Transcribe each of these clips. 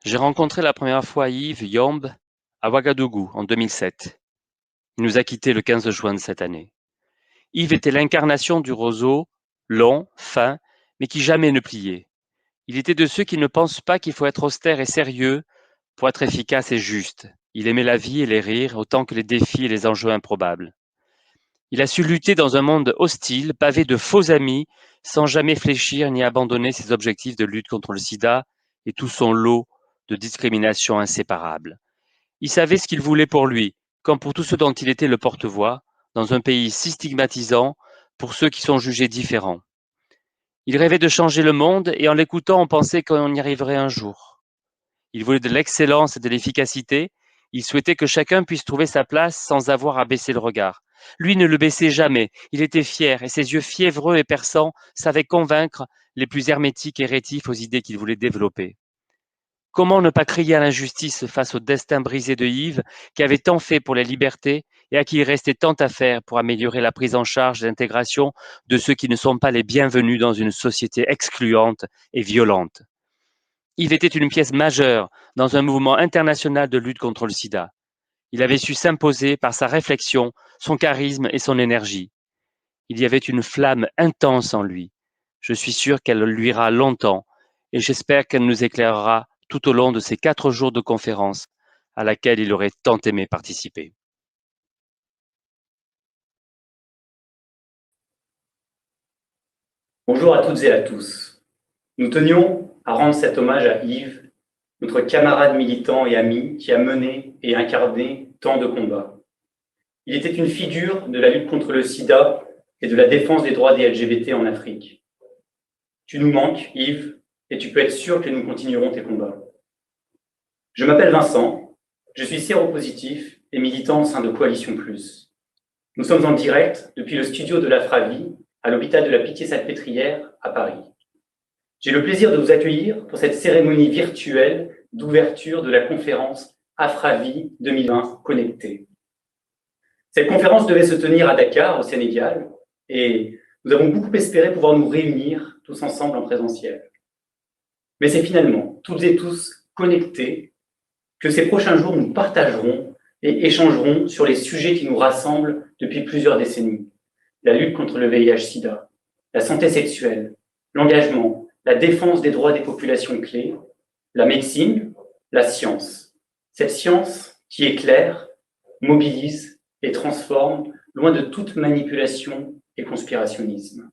J'ai rencontré la première fois Yves Yomb à Ouagadougou en 2007. Il nous a quittés le 15 juin de cette année. Yves était l'incarnation du roseau, long, fin, mais qui jamais ne pliait. Il était de ceux qui ne pensent pas qu'il faut être austère et sérieux pour être efficace et juste. Il aimait la vie et les rires autant que les défis et les enjeux improbables. Il a su lutter dans un monde hostile, pavé de faux amis, sans jamais fléchir ni abandonner ses objectifs de lutte contre le sida et tout son lot de discriminations inséparables. Il savait ce qu'il voulait pour lui, comme pour tous ceux dont il était le porte-voix, dans un pays si stigmatisant pour ceux qui sont jugés différents. Il rêvait de changer le monde et en l'écoutant, on pensait qu'on y arriverait un jour. Il voulait de l'excellence et de l'efficacité. Il souhaitait que chacun puisse trouver sa place sans avoir à baisser le regard. Lui ne le baissait jamais. Il était fier et ses yeux fiévreux et perçants savaient convaincre les plus hermétiques et rétifs aux idées qu'il voulait développer. Comment ne pas crier à l'injustice face au destin brisé de Yves, qui avait tant fait pour les libertés et à qui il restait tant à faire pour améliorer la prise en charge et l'intégration de ceux qui ne sont pas les bienvenus dans une société excluante et violente. Yves était une pièce majeure dans un mouvement international de lutte contre le sida. Il avait su s'imposer par sa réflexion, son charisme et son énergie. Il y avait une flamme intense en lui. Je suis sûr qu'elle luira longtemps et j'espère qu'elle nous éclairera tout au long de ces 4 jours de conférence à laquelle il aurait tant aimé participer. Bonjour à toutes et à tous. Nous tenions à rendre cet hommage à Yves, notre camarade militant et ami qui a mené et incarné tant de combats. Il était une figure de la lutte contre le sida et de la défense des droits des LGBT en Afrique. Tu nous manques, Yves, et tu peux être sûr que nous continuerons tes combats. Je m'appelle Vincent, je suis séropositif et militant au sein de Coalition Plus. Nous sommes en direct depuis le studio de la Fravie à l'hôpital de la Pitié-Salpêtrière à Paris. J'ai le plaisir de vous accueillir pour cette cérémonie virtuelle d'ouverture de la conférence Afravi 2020 Connectée. Cette conférence devait se tenir à Dakar, au Sénégal, et nous avons beaucoup espéré pouvoir nous réunir tous ensemble en présentiel. Mais c'est finalement, toutes et tous connectés, que ces prochains jours nous partagerons et échangerons sur les sujets qui nous rassemblent depuis plusieurs décennies. La lutte contre le VIH-Sida, la santé sexuelle, l'engagement, la défense des droits des populations clés, la médecine, la science. Cette science qui éclaire, mobilise et transforme, loin de toute manipulation et conspirationnisme.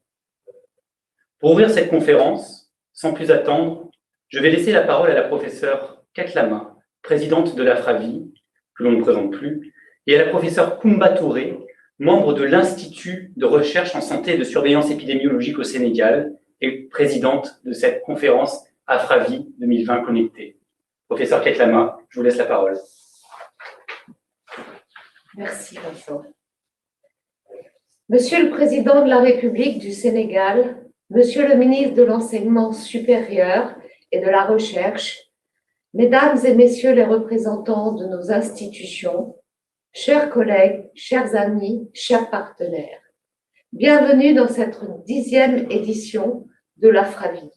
Pour ouvrir cette conférence, sans plus attendre, je vais laisser la parole à la professeure Katlama, présidente de la Fravie, que l'on ne présente plus, et à la professeure Koumba Touré, membre de l'Institut de recherche en santé et de surveillance épidémiologique au Sénégal et présidente de cette conférence Afravi 2020 Connectée. Professeur Katlama, je vous laisse la parole. Merci Vincent. Monsieur le Président de la République du Sénégal, Monsieur le ministre de l'Enseignement supérieur et de la Recherche, Mesdames et Messieurs les représentants de nos institutions, chers collègues, chers amis, chers partenaires, bienvenue dans cette 10e édition de l'Afravi.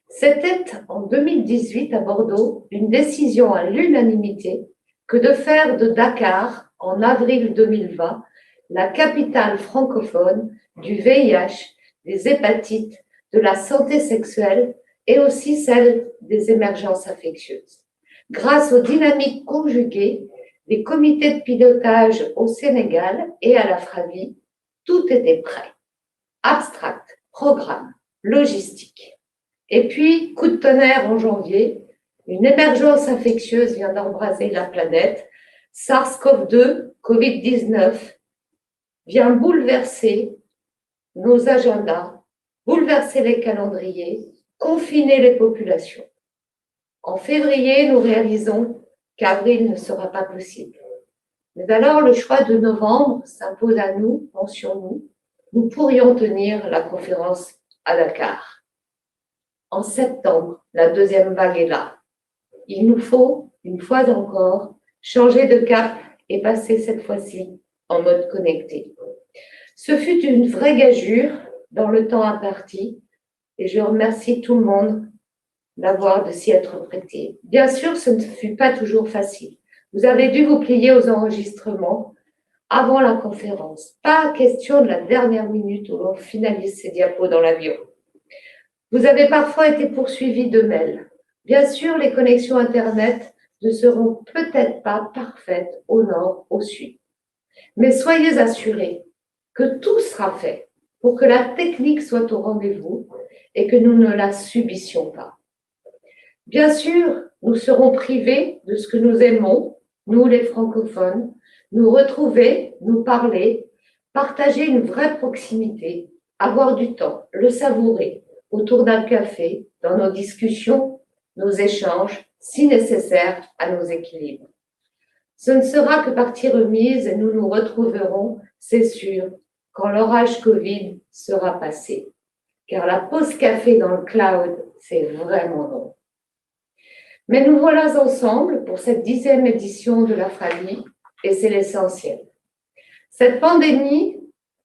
C'était en 2018 à Bordeaux une décision à l'unanimité que de faire de Dakar, en avril 2020, la capitale francophone du VIH, des hépatites, de la santé sexuelle et aussi celle des émergences infectieuses. Grâce aux dynamiques conjuguées des comités de pilotage au Sénégal et à la Fravie, tout était prêt. Abstract, programme, logistique. Et puis, coup de tonnerre en janvier, une émergence infectieuse vient d'embraser la planète. SARS-CoV-2, Covid-19, vient bouleverser nos agendas, bouleverser les calendriers, confiner les populations. En février, nous réalisons qu'avril ne sera pas possible. Mais alors, le choix de novembre s'impose à nous, pensions-nous. Nous pourrions tenir la conférence à Dakar. En septembre, la deuxième vague est là. Il nous faut, une fois encore, changer de cap et passer cette fois-ci en mode connecté. Ce fut une vraie gageure dans le temps imparti et je remercie tout le monde d'avoir de s'y être prêté. Bien sûr, ce ne fut pas toujours facile. Vous avez dû vous plier aux enregistrements avant la conférence. Pas question de la dernière minute où l'on finalise ses diapos dans l'avion. Vous avez parfois été poursuivi de mails. Bien sûr, les connexions Internet ne seront peut-être pas parfaites au nord, au sud. Mais soyez assurés que tout sera fait pour que la technique soit au rendez-vous et que nous ne la subissions pas. Bien sûr, nous serons privés de ce que nous aimons, nous les francophones, nous retrouver, nous parler, partager une vraie proximité, avoir du temps, le savourer autour d'un café, dans nos discussions, nos échanges, si nécessaire à nos équilibres. Ce ne sera que partie remise et nous nous retrouverons, c'est sûr, quand l'orage Covid sera passé. Car la pause café dans le cloud, c'est vraiment long. Mais nous voilà ensemble pour cette 10e édition de la FRAVI et c'est l'essentiel. Cette pandémie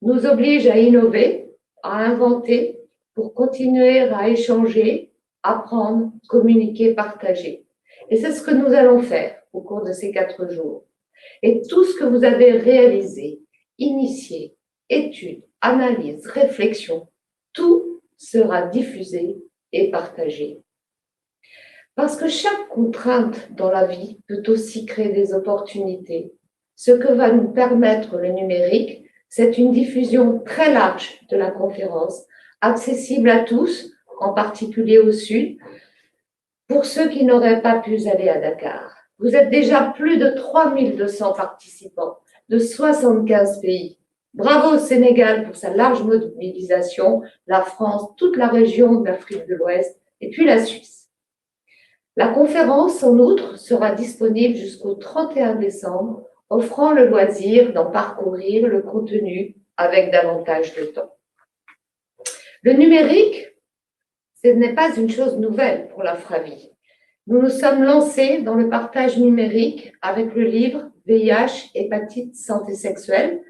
nous oblige à innover, à inventer pour continuer à échanger, apprendre, communiquer, partager. Et c'est ce que nous allons faire au cours de ces 4 jours. Et tout ce que vous avez réalisé, initié, études, analyses, réflexions, tout sera diffusé et partagé. Parce que chaque contrainte dans la vie peut aussi créer des opportunités. Ce que va nous permettre le numérique, c'est une diffusion très large de la conférence, accessible à tous, en particulier au Sud, pour ceux qui n'auraient pas pu aller à Dakar. Vous êtes déjà plus de 3200 participants de 75 pays. Bravo au Sénégal pour sa large mobilisation, la France, toute la région de l'Afrique de l'Ouest et puis la Suisse. La conférence, en outre, sera disponible jusqu'au 31 décembre, offrant le loisir d'en parcourir le contenu avec davantage de temps. Le numérique, ce n'est pas une chose nouvelle pour la FRAVI. Nous nous sommes lancés dans le partage numérique avec le livre VIH, hépatite, santé sexuelle,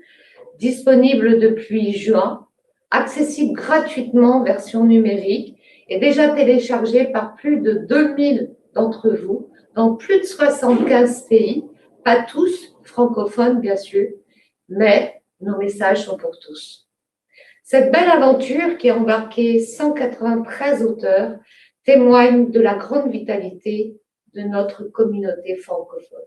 disponible depuis juin, accessible gratuitement en version numérique et déjà téléchargé par plus de 2000 d'entre vous dans plus de 75 pays, pas tous francophones bien sûr, mais nos messages sont pour tous. Cette belle aventure qui a embarqué 193 auteurs témoigne de la grande vitalité de notre communauté francophone.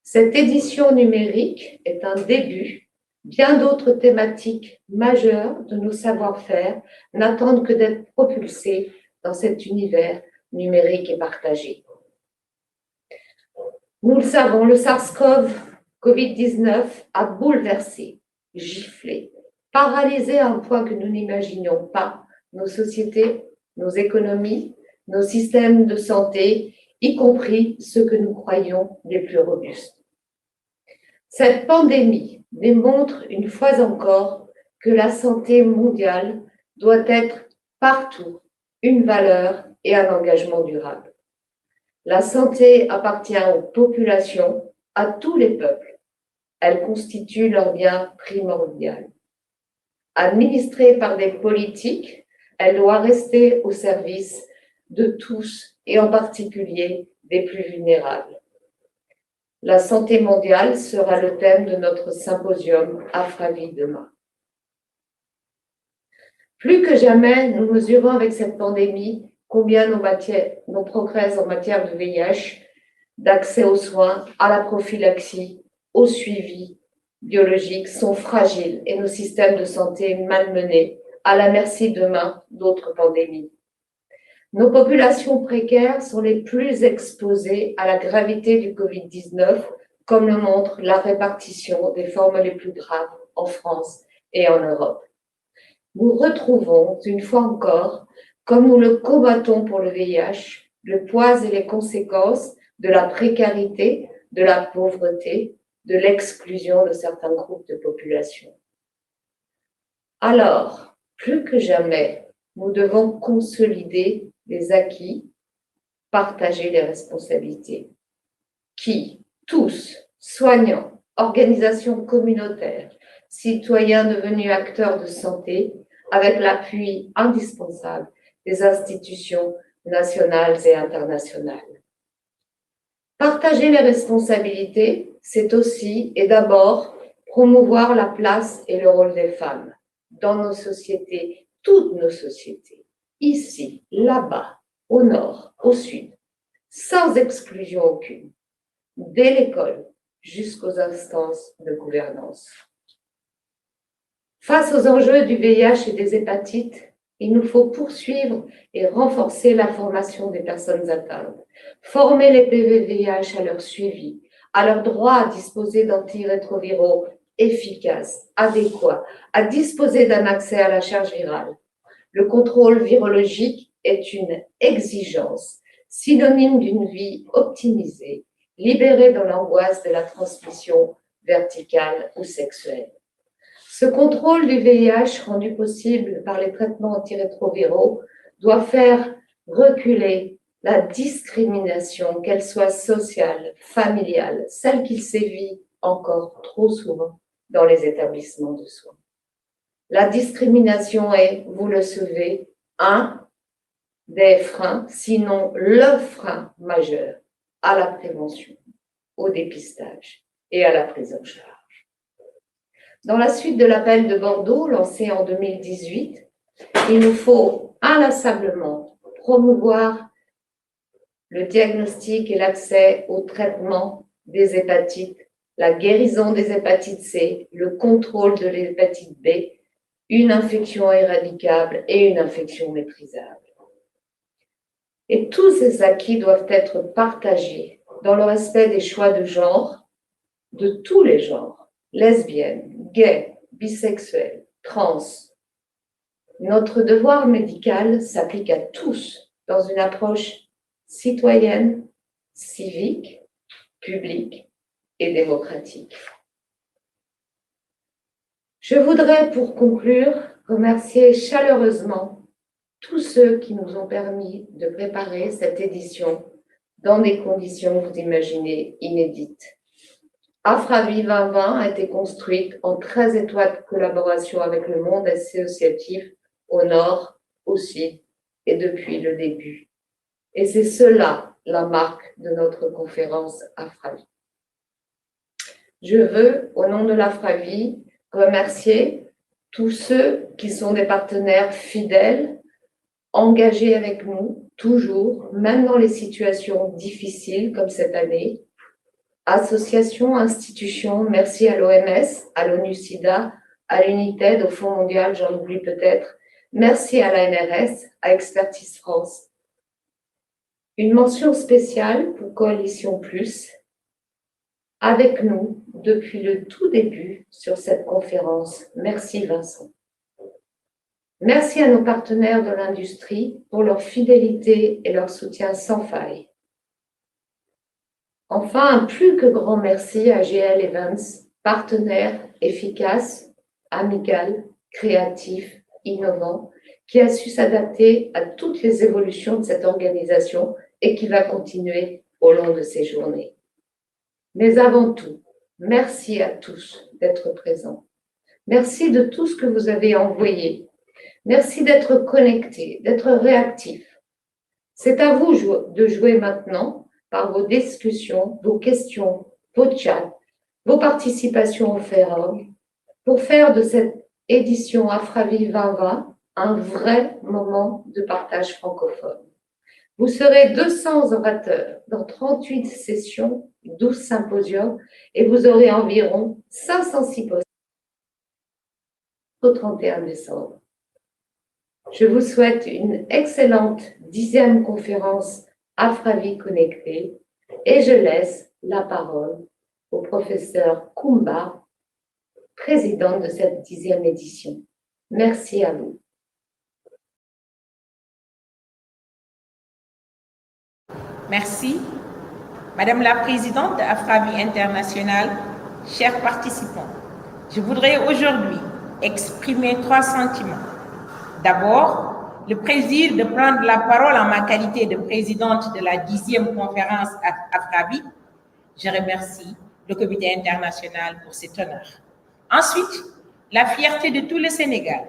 Cette édition numérique est un début. Bien d'autres thématiques majeures de nos savoir-faire n'attendent que d'être propulsées dans cet univers numérique et partagé. Nous le savons, le SARS-CoV, Covid-19 a bouleversé, giflé, paralysé à un point que nous n'imaginions pas nos sociétés, nos économies, nos systèmes de santé, y compris ceux que nous croyons les plus robustes. Cette pandémie démontre une fois encore que la santé mondiale doit être partout une valeur et un engagement durable. La santé appartient aux populations, à tous les peuples. Elle constitue leur bien primordial. Administrée par des politiques, elle doit rester au service de tous et en particulier des plus vulnérables. La santé mondiale sera le thème de notre symposium à FRAVI demain. Plus que jamais, nous mesurons avec cette pandémie combien nos progrès en matière de VIH, d'accès aux soins, à la prophylaxie, au suivi biologique sont fragiles et nos systèmes de santé malmenés, à la merci demain d'autres pandémies. Nos populations précaires sont les plus exposées à la gravité du Covid-19, comme le montre la répartition des formes les plus graves en France et en Europe. Nous retrouvons, une fois encore, comme nous le combattons pour le VIH, le poids et les conséquences de la précarité, de la pauvreté, de l'exclusion de certains groupes de population. Alors, plus que jamais, nous devons consolider les acquis, partager les responsabilités. Qui, tous, soignants, organisations communautaires, citoyens devenus acteurs de santé, avec l'appui indispensable des institutions nationales et internationales. Partager les responsabilités, c'est aussi et d'abord promouvoir la place et le rôle des femmes dans nos sociétés, toutes nos sociétés, ici, là-bas, au nord, au sud, sans exclusion aucune, dès l'école jusqu'aux instances de gouvernance. Face aux enjeux du VIH et des hépatites, il nous faut poursuivre et renforcer la formation des personnes atteintes, former les PV-VIH à leur suivi, à leur droit à disposer d'antirétroviraux efficaces, adéquats, à disposer d'un accès à la charge virale. Le contrôle virologique est une exigence, synonyme d'une vie optimisée, libérée de l'angoisse de la transmission verticale ou sexuelle. Ce contrôle du VIH rendu possible par les traitements antirétroviraux doit faire reculer la discrimination, qu'elle soit sociale, familiale, celle qui sévit encore trop souvent dans les établissements de soins. La discrimination est, vous le savez, un des freins, sinon le frein majeur à la prévention, au dépistage et à la prise en charge. Dans la suite de l'appel de Bordeaux, lancé en 2018, il nous faut inlassablement promouvoir le diagnostic et l'accès au traitement des hépatites, la guérison des hépatites C, le contrôle de l'hépatite B, une infection éradicable et une infection maîtrisable. Et tous ces acquis doivent être partagés dans le respect des choix de genre, de tous les genres, lesbiennes, gays, bisexuels, trans. Notre devoir médical s'applique à tous dans une approche citoyenne, civique, publique et démocratique. Je voudrais, pour conclure, remercier chaleureusement tous ceux qui nous ont permis de préparer cette édition dans des conditions, vous imaginez, inédites. Afravi 2020 a été construite en très étroite collaboration avec le monde associatif au nord, au sud et depuis le début. Et c'est cela la marque de notre conférence Afravi. Je veux, au nom de l'Afravi, remercier tous ceux qui sont des partenaires fidèles, engagés avec nous, toujours, même dans les situations difficiles comme cette année. Associations, institutions, merci à l'OMS, à l'ONU-SIDA, à l'UNITED, au Fonds mondial, j'en oublie peut-être. Merci à la NRS, à Expertise France. Une mention spéciale pour Coalition Plus, avec nous depuis le tout début sur cette conférence. Merci Vincent. Merci à nos partenaires de l'industrie pour leur fidélité et leur soutien sans faille. Enfin, un plus que grand merci à GL Events, partenaire efficace, amical, créatif, innovant, qui a su s'adapter à toutes les évolutions de cette organisation et qui va continuer au long de ces journées. Mais avant tout, merci à tous d'être présents. Merci de tout ce que vous avez envoyé. Merci d'être connectés, d'être réactifs. C'est à vous de jouer maintenant par vos discussions, vos questions, vos chats, vos participations au forum, pour faire de cette édition Afravi 2020 un vrai moment de partage francophone. Vous serez 200 orateurs dans 38 sessions, 12 symposiums, et vous aurez environ 506 postes au 31 décembre. Je vous souhaite une excellente 10e conférence Afravi Connectée et je laisse la parole au professeur Kumba, président de cette 10e édition. Merci à vous. Merci. Madame la Présidente de Afravi International, chers participants, je voudrais aujourd'hui exprimer 3 sentiments. D'abord, le plaisir de prendre la parole en ma qualité de présidente de la 10e conférence Afravi. Je remercie le Comité international pour cet honneur. Ensuite, la fierté de tout le Sénégal,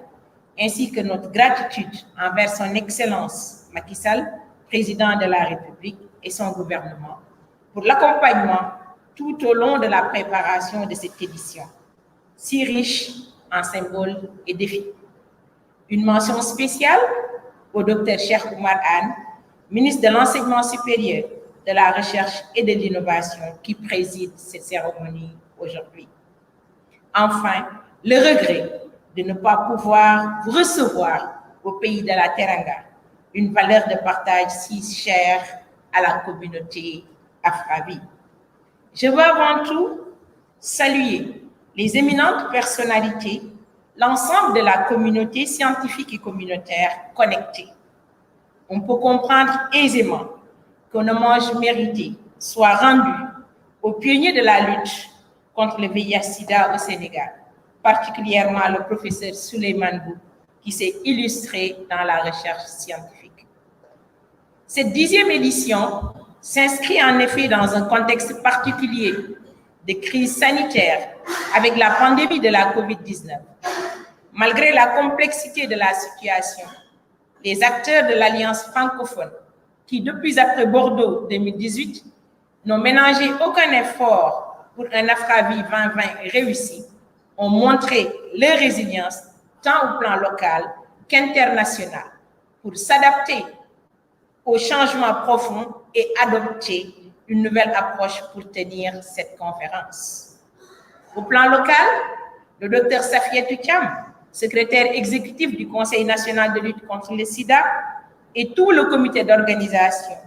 ainsi que notre gratitude envers son Excellence Macky Sall président de la République et son gouvernement, pour l'accompagnement tout au long de la préparation de cette édition, si riche en symboles et défis. Une mention spéciale au Dr Cheikh Oumar Anne, ministre de l'Enseignement supérieur, de la Recherche et de l'Innovation, qui préside cette cérémonie aujourd'hui. Enfin, le regret de ne pas pouvoir vous recevoir au pays de la Teranga, une valeur de partage si chère à la communauté Afravi. Je veux avant tout saluer les éminentes personnalités, l'ensemble de la communauté scientifique et communautaire connectée. On peut comprendre aisément qu'un hommage mérité soit rendu aux pionniers de la lutte contre le VIH-Sida au Sénégal, particulièrement le professeur Souleymane Bou, qui s'est illustré dans la recherche scientifique. Cette 10e édition s'inscrit en effet dans un contexte particulier de crise sanitaire avec la pandémie de la COVID-19. Malgré la complexité de la situation, les acteurs de l'Alliance francophone, qui depuis après Bordeaux 2018 n'ont ménagé aucun effort pour un Afravi 2020 réussi, ont montré leur résilience tant au plan local qu'international pour s'adapter aux changements profonds et adopter une nouvelle approche pour tenir cette conférence. Au plan local, le Dr Safiatou Thiam, secrétaire exécutif du Conseil national de lutte contre le sida, et tout le comité d'organisation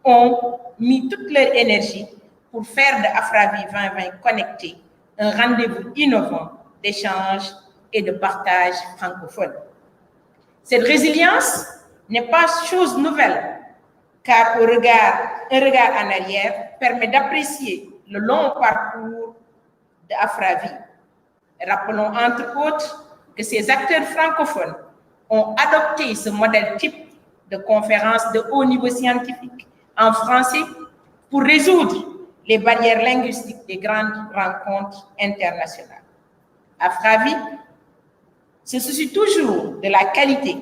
ont mis toute leur énergie pour faire de Afravi 2020 Connecté un rendez-vous innovant d'échange et de partage francophone. Cette résilience n'est pas chose nouvelle, car un regard en arrière permet d'apprécier le long parcours d'Afravi. Rappelons entre autres que ces acteurs francophones ont adopté ce modèle type de conférences de haut niveau scientifique en français pour résoudre les barrières linguistiques des grandes rencontres internationales. Afravi se soucie toujours de la qualité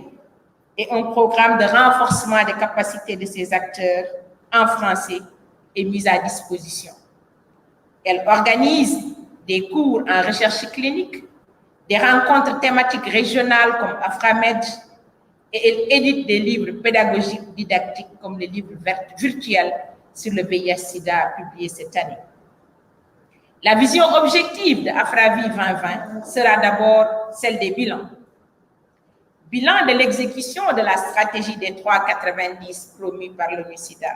et un programme de renforcement des capacités de ces acteurs en français est mis à disposition. Elle organise des cours en recherche clinique, des rencontres thématiques régionales comme Aframed, et elle édite des livres pédagogiques didactiques comme le livre virtuel sur le VIH-Sida publié cette année. La vision objective de Afravi 2020 sera d'abord celle des bilans. Bilan de l'exécution de la stratégie des 3,90 promue par l'ONU-Sida.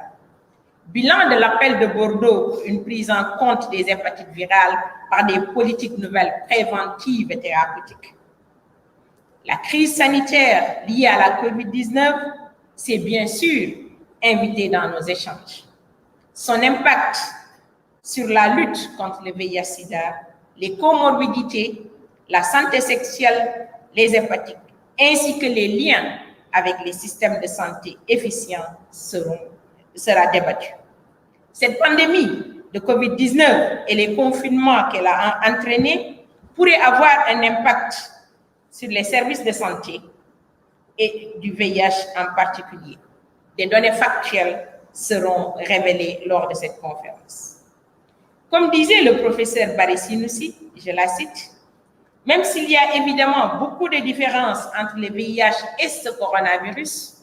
Bilan de l'appel de Bordeaux pour une prise en compte des hépatites virales par des politiques nouvelles préventives et thérapeutiques. La crise sanitaire liée à la COVID-19 s'est bien sûr invitée dans nos échanges. Son impact sur la lutte contre le VIH-Sida, les comorbidités, la santé sexuelle, les hépatites, ainsi que les liens avec les systèmes de santé efficients sera débattu. Cette pandémie de COVID-19 et les confinements qu'elle a entraînés pourraient avoir un impact sur les services de santé et du VIH en particulier. Des données factuelles seront révélées lors de cette conférence. Comme disait le professeur Barry Sinoussi, je la cite, « Même s'il y a évidemment beaucoup de différences entre le VIH et ce coronavirus,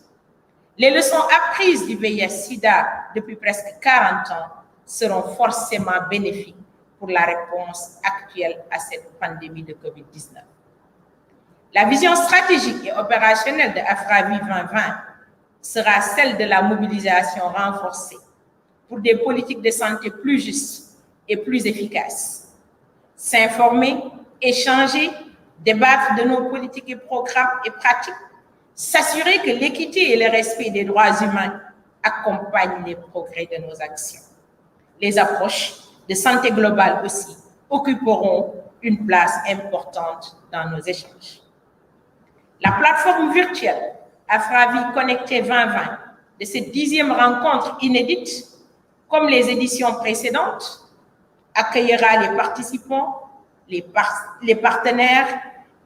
les leçons apprises du VIH-Sida depuis presque 40 ans seront forcément bénéfiques pour la réponse actuelle à cette pandémie de COVID-19. » La vision stratégique et opérationnelle de Afravi 2020 sera celle de la mobilisation renforcée pour des politiques de santé plus justes et plus efficaces. S'informer, échanger, débattre de nos politiques et programmes et pratiques, s'assurer que l'équité et le respect des droits humains accompagnent les progrès de nos actions. Les approches de santé globale aussi occuperont une place importante dans nos échanges. La plateforme virtuelle Afravi Connecté 2020 de cette 10e rencontre inédite, comme les éditions précédentes, accueillera les participants, les partenaires,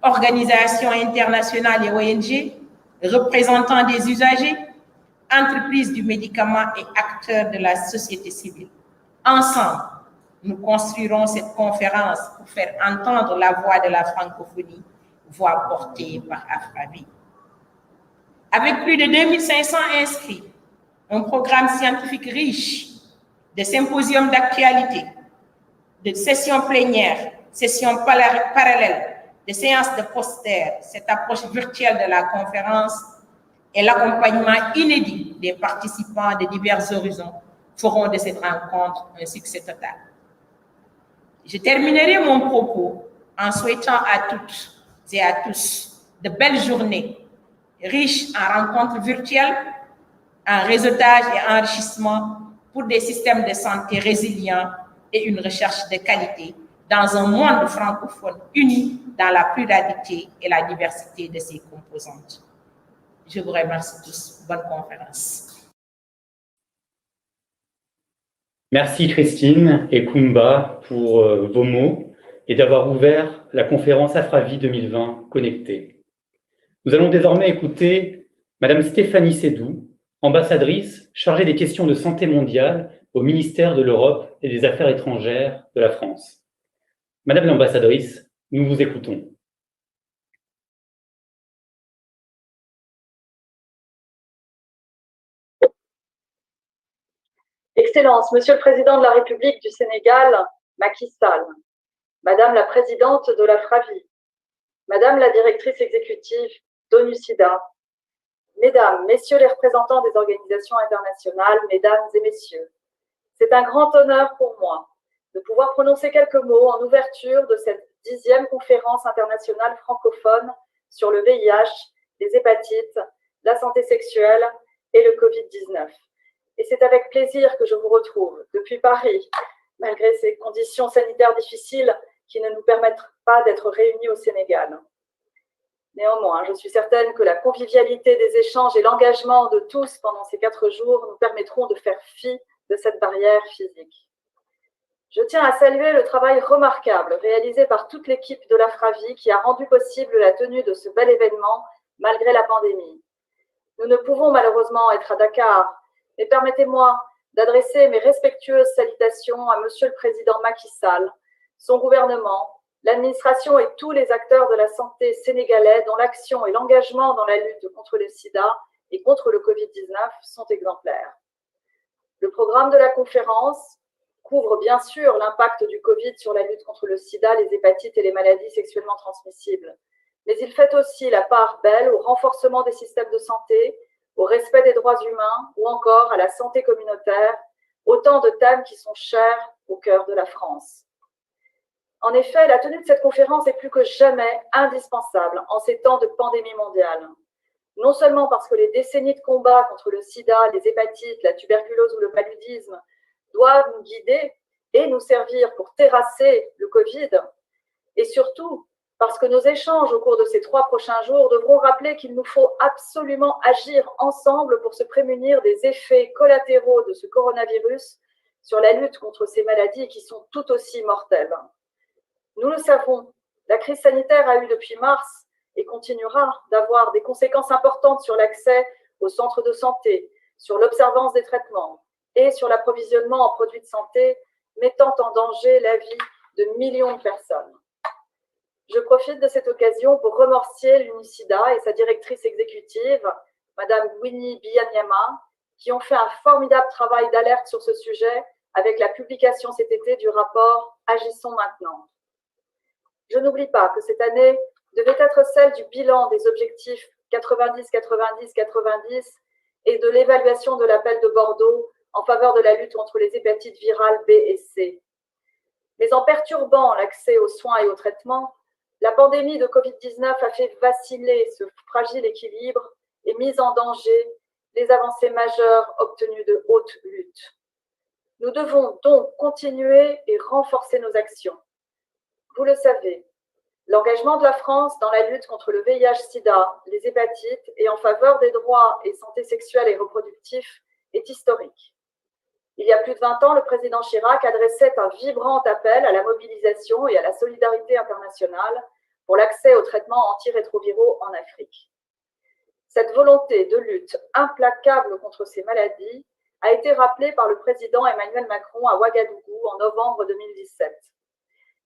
organisations internationales et ONG, représentants des usagers, entreprises du médicament et acteurs de la société civile. Ensemble, nous construirons cette conférence pour faire entendre la voix de la francophonie, voix portée par Afravi. Avec plus de 2500 inscrits, un programme scientifique riche, de symposiums d'actualité, de sessions plénières, sessions parallèles, de séances de posters, cette approche virtuelle de la conférence et l'accompagnement inédit des participants de divers horizons feront de cette rencontre un succès total. Je terminerai mon propos en souhaitant à toutes et à tous de belles journées, riches en rencontres virtuelles, en réseautage et enrichissement pour des systèmes de santé résilients et une recherche de qualité dans un monde francophone uni dans la pluralité et la diversité de ses composantes. Je vous remercie tous. Bonne conférence. Merci Christine et Kumba pour vos mots et d'avoir ouvert la conférence Afravi 2020 connectée. Nous allons désormais écouter Madame Stéphanie Sédou, ambassadrice chargée des questions de santé mondiale au ministère de l'Europe et des Affaires étrangères de la France. Madame l'ambassadrice, nous vous écoutons. Excellences, Monsieur le Président de la République du Sénégal, Macky Sall, Madame la Présidente de l'Afravi, Madame la Directrice exécutive d'ONU-SIDA, Mesdames, Messieurs les représentants des organisations internationales, Mesdames et Messieurs, c'est un grand honneur pour moi de pouvoir prononcer quelques mots en ouverture de cette 10e conférence internationale francophone sur le VIH, les hépatites, la santé sexuelle et le Covid-19. Et c'est avec plaisir que je vous retrouve depuis Paris, malgré ces conditions sanitaires difficiles qui ne nous permettent pas d'être réunis au Sénégal. Néanmoins, je suis certaine que la convivialité des échanges et l'engagement de tous pendant ces 4 jours nous permettront de faire fi de cette barrière physique. Je tiens à saluer le travail remarquable réalisé par toute l'équipe de l'Afravi qui a rendu possible la tenue de ce bel événement malgré la pandémie. Nous ne pouvons malheureusement être à Dakar, mais permettez-moi d'adresser mes respectueuses salutations à Monsieur le Président Macky Sall, son gouvernement, l'administration et tous les acteurs de la santé sénégalais dont l'action et l'engagement dans la lutte contre le sida et contre le Covid-19 sont exemplaires. Le programme de la conférence couvre bien sûr l'impact du Covid sur la lutte contre le sida, les hépatites et les maladies sexuellement transmissibles, mais il fait aussi la part belle au renforcement des systèmes de santé, au respect des droits humains ou encore à la santé communautaire, autant de thèmes qui sont chers au cœur de la France. En effet, la tenue de cette conférence est plus que jamais indispensable en ces temps de pandémie mondiale. Non seulement parce que les décennies de combat contre le sida, les hépatites, la tuberculose ou le paludisme doivent nous guider et nous servir pour terrasser le Covid, et surtout parce que nos échanges au cours de ces 3 prochains jours devront rappeler qu'il nous faut absolument agir ensemble pour se prémunir des effets collatéraux de ce coronavirus sur la lutte contre ces maladies qui sont tout aussi mortelles. Nous le savons, la crise sanitaire a eu depuis mars et continuera d'avoir des conséquences importantes sur l'accès aux centres de santé, sur l'observance des traitements et sur l'approvisionnement en produits de santé, mettant en danger la vie de millions de personnes. Je profite de cette occasion pour remercier l'UNICIDA et sa directrice exécutive, Madame Winnie Byanyama, qui ont fait un formidable travail d'alerte sur ce sujet avec la publication cet été du rapport « Agissons maintenant ». Je n'oublie pas que cette année devait être celle du bilan des objectifs 90-90-90 et de l'évaluation de l'appel de Bordeaux en faveur de la lutte contre les hépatites virales B et C. Mais en perturbant l'accès aux soins et aux traitements, la pandémie de Covid-19 a fait vaciller ce fragile équilibre et mis en danger les avancées majeures obtenues de haute lutte. Nous devons donc continuer et renforcer nos actions. Vous le savez, l'engagement de la France dans la lutte contre le VIH-Sida, les hépatites et en faveur des droits et santé sexuelle et reproductive est historique. Il y a plus de 20 ans, le président Chirac adressait un vibrant appel à la mobilisation et à la solidarité internationale pour l'accès aux traitements antirétroviraux en Afrique. Cette volonté de lutte implacable contre ces maladies a été rappelée par le président Emmanuel Macron à Ouagadougou en novembre 2017.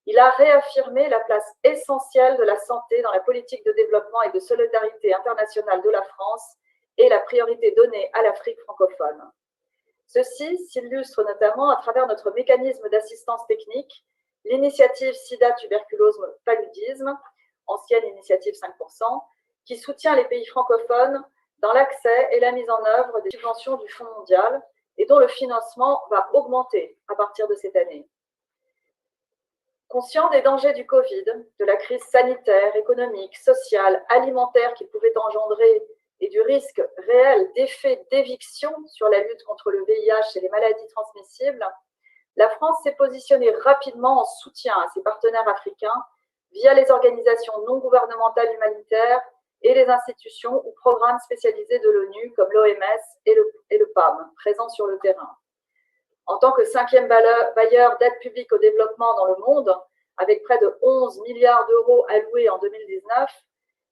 Il a réaffirmé la place essentielle de la santé dans la politique de développement et de solidarité internationale de la France et la priorité donnée à l'Afrique francophone. Ceci s'illustre notamment à travers notre mécanisme d'assistance technique, l'initiative SIDA, tuberculose, paludisme, ancienne initiative 5%, qui soutient les pays francophones dans l'accès et la mise en œuvre des subventions du Fonds mondial et dont le financement va augmenter à partir de cette année. Conscient des dangers du Covid, de la crise sanitaire, économique, sociale, alimentaire qu'il pouvait engendrer et du risque réel d'effet d'éviction sur la lutte contre le VIH et les maladies transmissibles, la France s'est positionnée rapidement en soutien à ses partenaires africains via les organisations non gouvernementales humanitaires et les institutions ou programmes spécialisés de l'ONU comme l'OMS et le PAM, présents sur le terrain. En tant que 5e bailleur d'aide publique au développement dans le monde, avec près de 11 milliards d'euros alloués en 2019,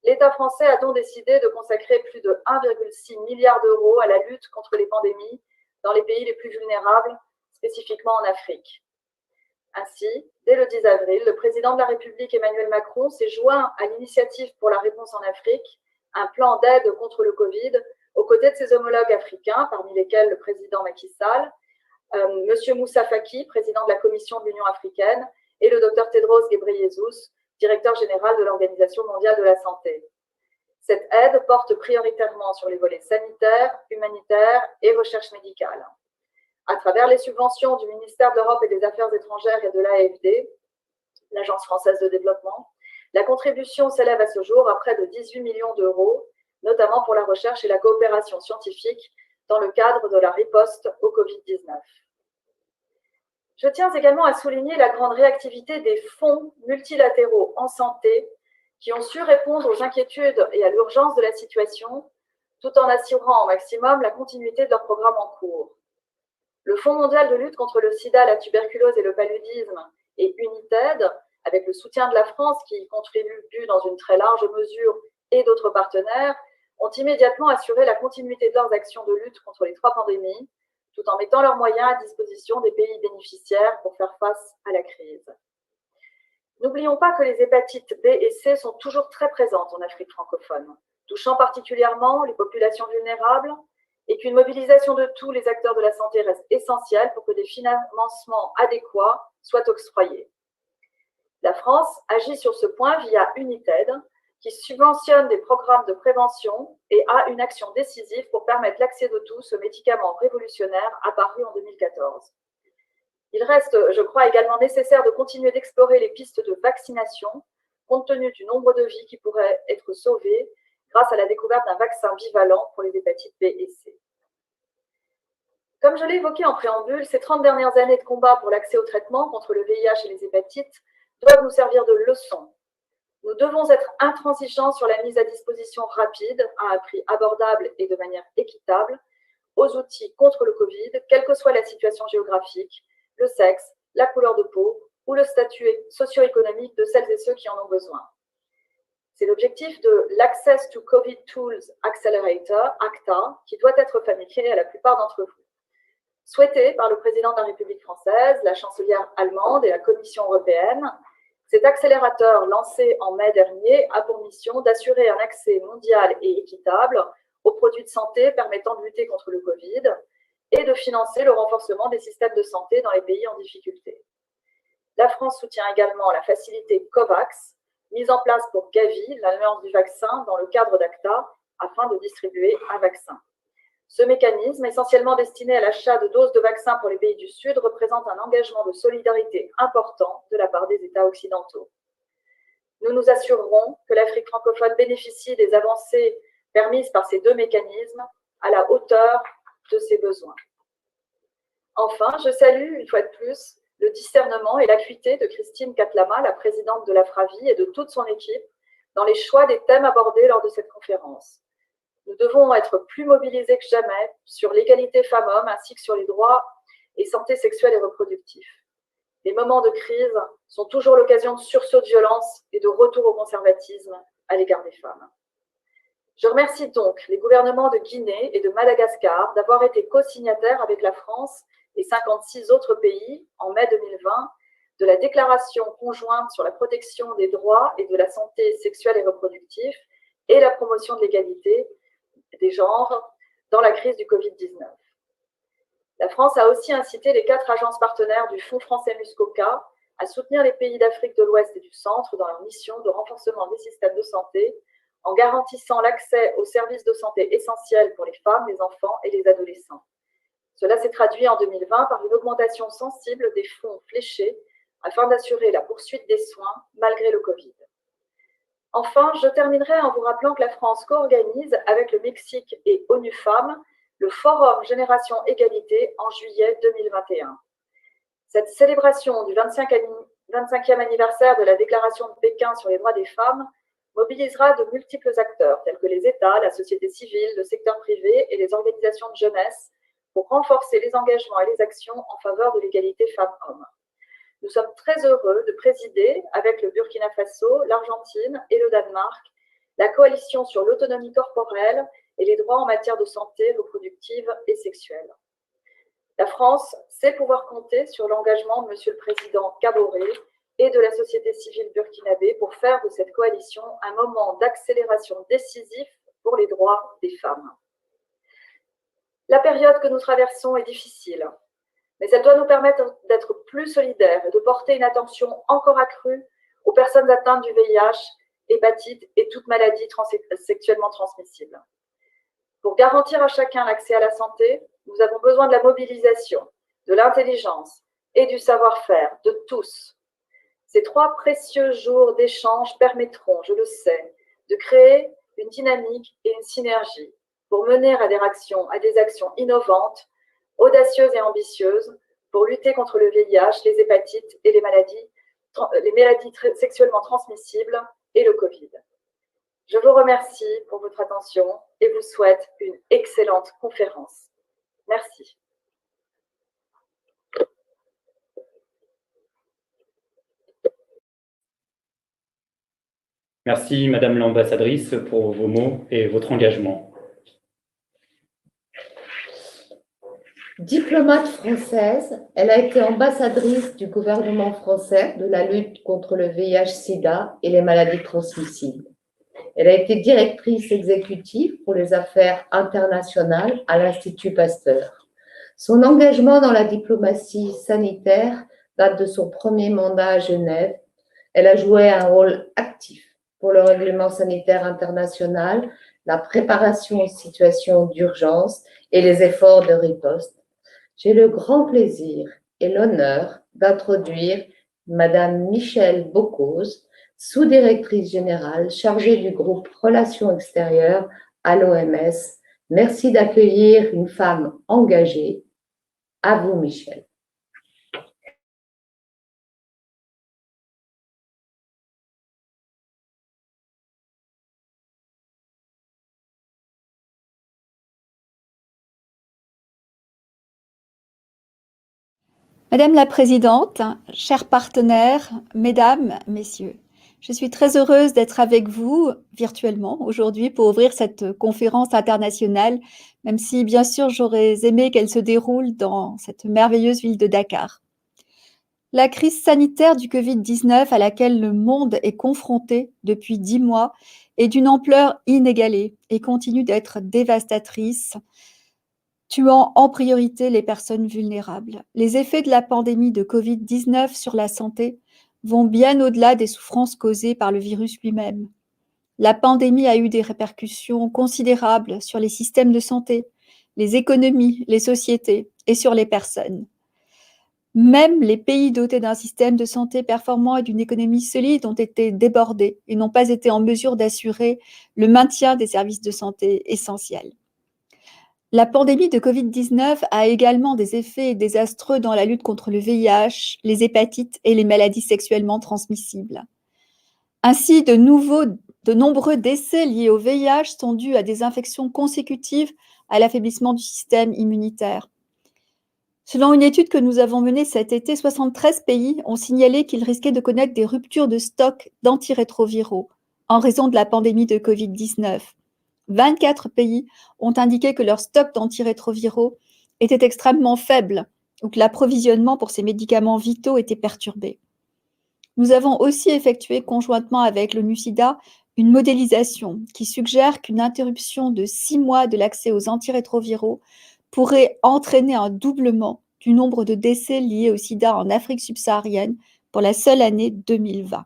l'État français a donc décidé de consacrer plus de 1,6 milliard d'euros à la lutte contre les pandémies dans les pays les plus vulnérables, spécifiquement en Afrique. Ainsi, dès le 10 avril, le président de la République Emmanuel Macron s'est joint à l'initiative pour la réponse en Afrique, un plan d'aide contre le Covid, aux côtés de ses homologues africains, parmi lesquels le président Macky Sall, M. Moussa Faki, président de la Commission de l'Union africaine, et le Dr Tedros Ghebreyesus, directeur général de l'Organisation mondiale de la santé. Cette aide porte prioritairement sur les volets sanitaires, humanitaires et recherche médicale. À travers les subventions du ministère de l'Europe et des Affaires étrangères et de l'AFD, l'Agence française de développement, la contribution s'élève à ce jour à près de 18 millions d'euros, notamment pour la recherche et la coopération scientifique dans le cadre de la riposte au Covid-19. Je tiens également à souligner la grande réactivité des fonds multilatéraux en santé qui ont su répondre aux inquiétudes et à l'urgence de la situation, tout en assurant au maximum la continuité de leurs programmes en cours. Le Fonds mondial de lutte contre le sida, la tuberculose et le paludisme et UNITAID, avec le soutien de la France qui y contribue dans une très large mesure et d'autres partenaires, ont immédiatement assuré la continuité de leurs actions de lutte contre les 3 pandémies, tout en mettant leurs moyens à disposition des pays bénéficiaires pour faire face à la crise. N'oublions pas que les hépatites B et C sont toujours très présentes en Afrique francophone, touchant particulièrement les populations vulnérables, et qu'une mobilisation de tous les acteurs de la santé reste essentielle pour que des financements adéquats soient octroyés. La France agit sur ce point via UNITAID, qui subventionne des programmes de prévention et a une action décisive pour permettre l'accès de tous aux médicaments révolutionnaires apparus en 2014. Il reste, je crois, également nécessaire de continuer d'explorer les pistes de vaccination, compte tenu du nombre de vies qui pourraient être sauvées grâce à la découverte d'un vaccin bivalent pour les hépatites B et C. Comme je l'ai évoqué en préambule, ces 30 dernières années de combat pour l'accès au traitement contre le VIH et les hépatites doivent nous servir de leçon. Nous devons être intransigeants sur la mise à disposition rapide, à un prix abordable et de manière équitable, aux outils contre le Covid, quelle que soit la situation géographique, le sexe, la couleur de peau ou le statut socio-économique de celles et ceux qui en ont besoin. C'est l'objectif de l'Access to Covid Tools Accelerator, ACTA, qui doit être familier à la plupart d'entre vous. Souhaité par le président de la République française, la chancelière allemande et la Commission européenne, cet accélérateur lancé en mai dernier a pour mission d'assurer un accès mondial et équitable aux produits de santé permettant de lutter contre le Covid et de financer le renforcement des systèmes de santé dans les pays en difficulté. La France soutient également la facilité COVAX, mise en place pour Gavi, l'alliance du vaccin, dans le cadre d'ACTA, afin de distribuer un vaccin. Ce mécanisme, essentiellement destiné à l'achat de doses de vaccins pour les pays du Sud, représente un engagement de solidarité important de la part des États occidentaux. Nous nous assurerons que l'Afrique francophone bénéficie des avancées permises par ces 2 mécanismes à la hauteur de ses besoins. Enfin, je salue une fois de plus le discernement et l'acuité de Christine Katlama, la présidente de la FRAVI, et de toute son équipe dans les choix des thèmes abordés lors de cette conférence. Nous devons être plus mobilisés que jamais sur l'égalité femmes-hommes ainsi que sur les droits et santé sexuelle et reproductive. Les moments de crise sont toujours l'occasion de sursaut de violence et de retour au conservatisme à l'égard des femmes. Je remercie donc les gouvernements de Guinée et de Madagascar d'avoir été co-signataires avec la France et 56 autres pays en mai 2020 de la déclaration conjointe sur la protection des droits et de la santé sexuelle et reproductive et la promotion de l'égalité des genres dans la crise du Covid-19. La France a aussi incité les 4 agences partenaires du Fonds français Muskoka à soutenir les pays d'Afrique de l'Ouest et du Centre dans leur mission de renforcement des systèmes de santé en garantissant l'accès aux services de santé essentiels pour les femmes, les enfants et les adolescents. Cela s'est traduit en 2020 par une augmentation sensible des fonds fléchés afin d'assurer la poursuite des soins malgré le Covid. Enfin, je terminerai en vous rappelant que la France co-organise avec le Mexique et ONU Femmes le Forum Génération Égalité en juillet 2021. Cette célébration du 25e anniversaire de la Déclaration de Pékin sur les droits des femmes mobilisera de multiples acteurs, tels que les États, la société civile, le secteur privé et les organisations de jeunesse, pour renforcer les engagements et les actions en faveur de l'égalité femmes-hommes. Nous sommes très heureux de présider, avec le Burkina Faso, l'Argentine et le Danemark, la coalition sur l'autonomie corporelle et les droits en matière de santé reproductive et sexuelle. La France sait pouvoir compter sur l'engagement de M. le Président Kaboré et de la société civile burkinabé pour faire de cette coalition un moment d'accélération décisif pour les droits des femmes. La période que nous traversons est difficile, mais elle doit nous permettre d'être plus solidaires et de porter une attention encore accrue aux personnes atteintes du VIH, hépatite et toute maladie sexuellement transmissible. Pour garantir à chacun l'accès à la santé, nous avons besoin de la mobilisation, de l'intelligence et du savoir-faire de tous. Ces 3 précieux jours d'échange permettront, je le sais, de créer une dynamique et une synergie pour mener à des actions innovantes, audacieuses et ambitieuses pour lutter contre le VIH, les hépatites et les maladies sexuellement transmissibles et le Covid. Je vous remercie pour votre attention et vous souhaite une excellente conférence. Merci. Merci, Madame l'ambassadrice, pour vos mots et votre engagement. Diplomate française, elle a été ambassadrice du gouvernement français de la lutte contre le VIH-Sida et les maladies transmissibles. Elle a été directrice exécutive pour les affaires internationales à l'Institut Pasteur. Son engagement dans la diplomatie sanitaire date de son premier mandat à Genève. Elle a joué un rôle actif pour le règlement sanitaire international, la préparation aux situations d'urgence et les efforts de riposte. J'ai le grand plaisir et l'honneur d'introduire Madame Michèle Bocuse, sous-directrice générale chargée du groupe Relations extérieures à l'OMS. Merci d'accueillir une femme engagée. À vous, Michèle. Madame la Présidente, chers partenaires, Mesdames, Messieurs, je suis très heureuse d'être avec vous virtuellement aujourd'hui pour ouvrir cette conférence internationale, même si bien sûr j'aurais aimé qu'elle se déroule dans cette merveilleuse ville de Dakar. La crise sanitaire du Covid-19 à laquelle le monde est confronté depuis 10 mois est d'une ampleur inégalée et continue d'être dévastatrice, tuant en priorité les personnes vulnérables. Les effets de la pandémie de Covid-19 sur la santé vont bien au-delà des souffrances causées par le virus lui-même. La pandémie a eu des répercussions considérables sur les systèmes de santé, les économies, les sociétés et sur les personnes. Même les pays dotés d'un système de santé performant et d'une économie solide ont été débordés et n'ont pas été en mesure d'assurer le maintien des services de santé essentiels. La pandémie de Covid-19 a également des effets désastreux dans la lutte contre le VIH, les hépatites et les maladies sexuellement transmissibles. Ainsi, de nombreux décès liés au VIH sont dus à des infections consécutives à l'affaiblissement du système immunitaire. Selon une étude que nous avons menée cet été, 73 pays ont signalé qu'ils risquaient de connaître des ruptures de stock d'antirétroviraux en raison de la pandémie de Covid-19. 24 pays ont indiqué que leur stock d'antirétroviraux était extrêmement faible ou que l'approvisionnement pour ces médicaments vitaux était perturbé. Nous avons aussi effectué conjointement avec l'ONU-SIDA une modélisation qui suggère qu'une interruption de 6 mois de l'accès aux antirétroviraux pourrait entraîner un doublement du nombre de décès liés au sida en Afrique subsaharienne pour la seule année 2020.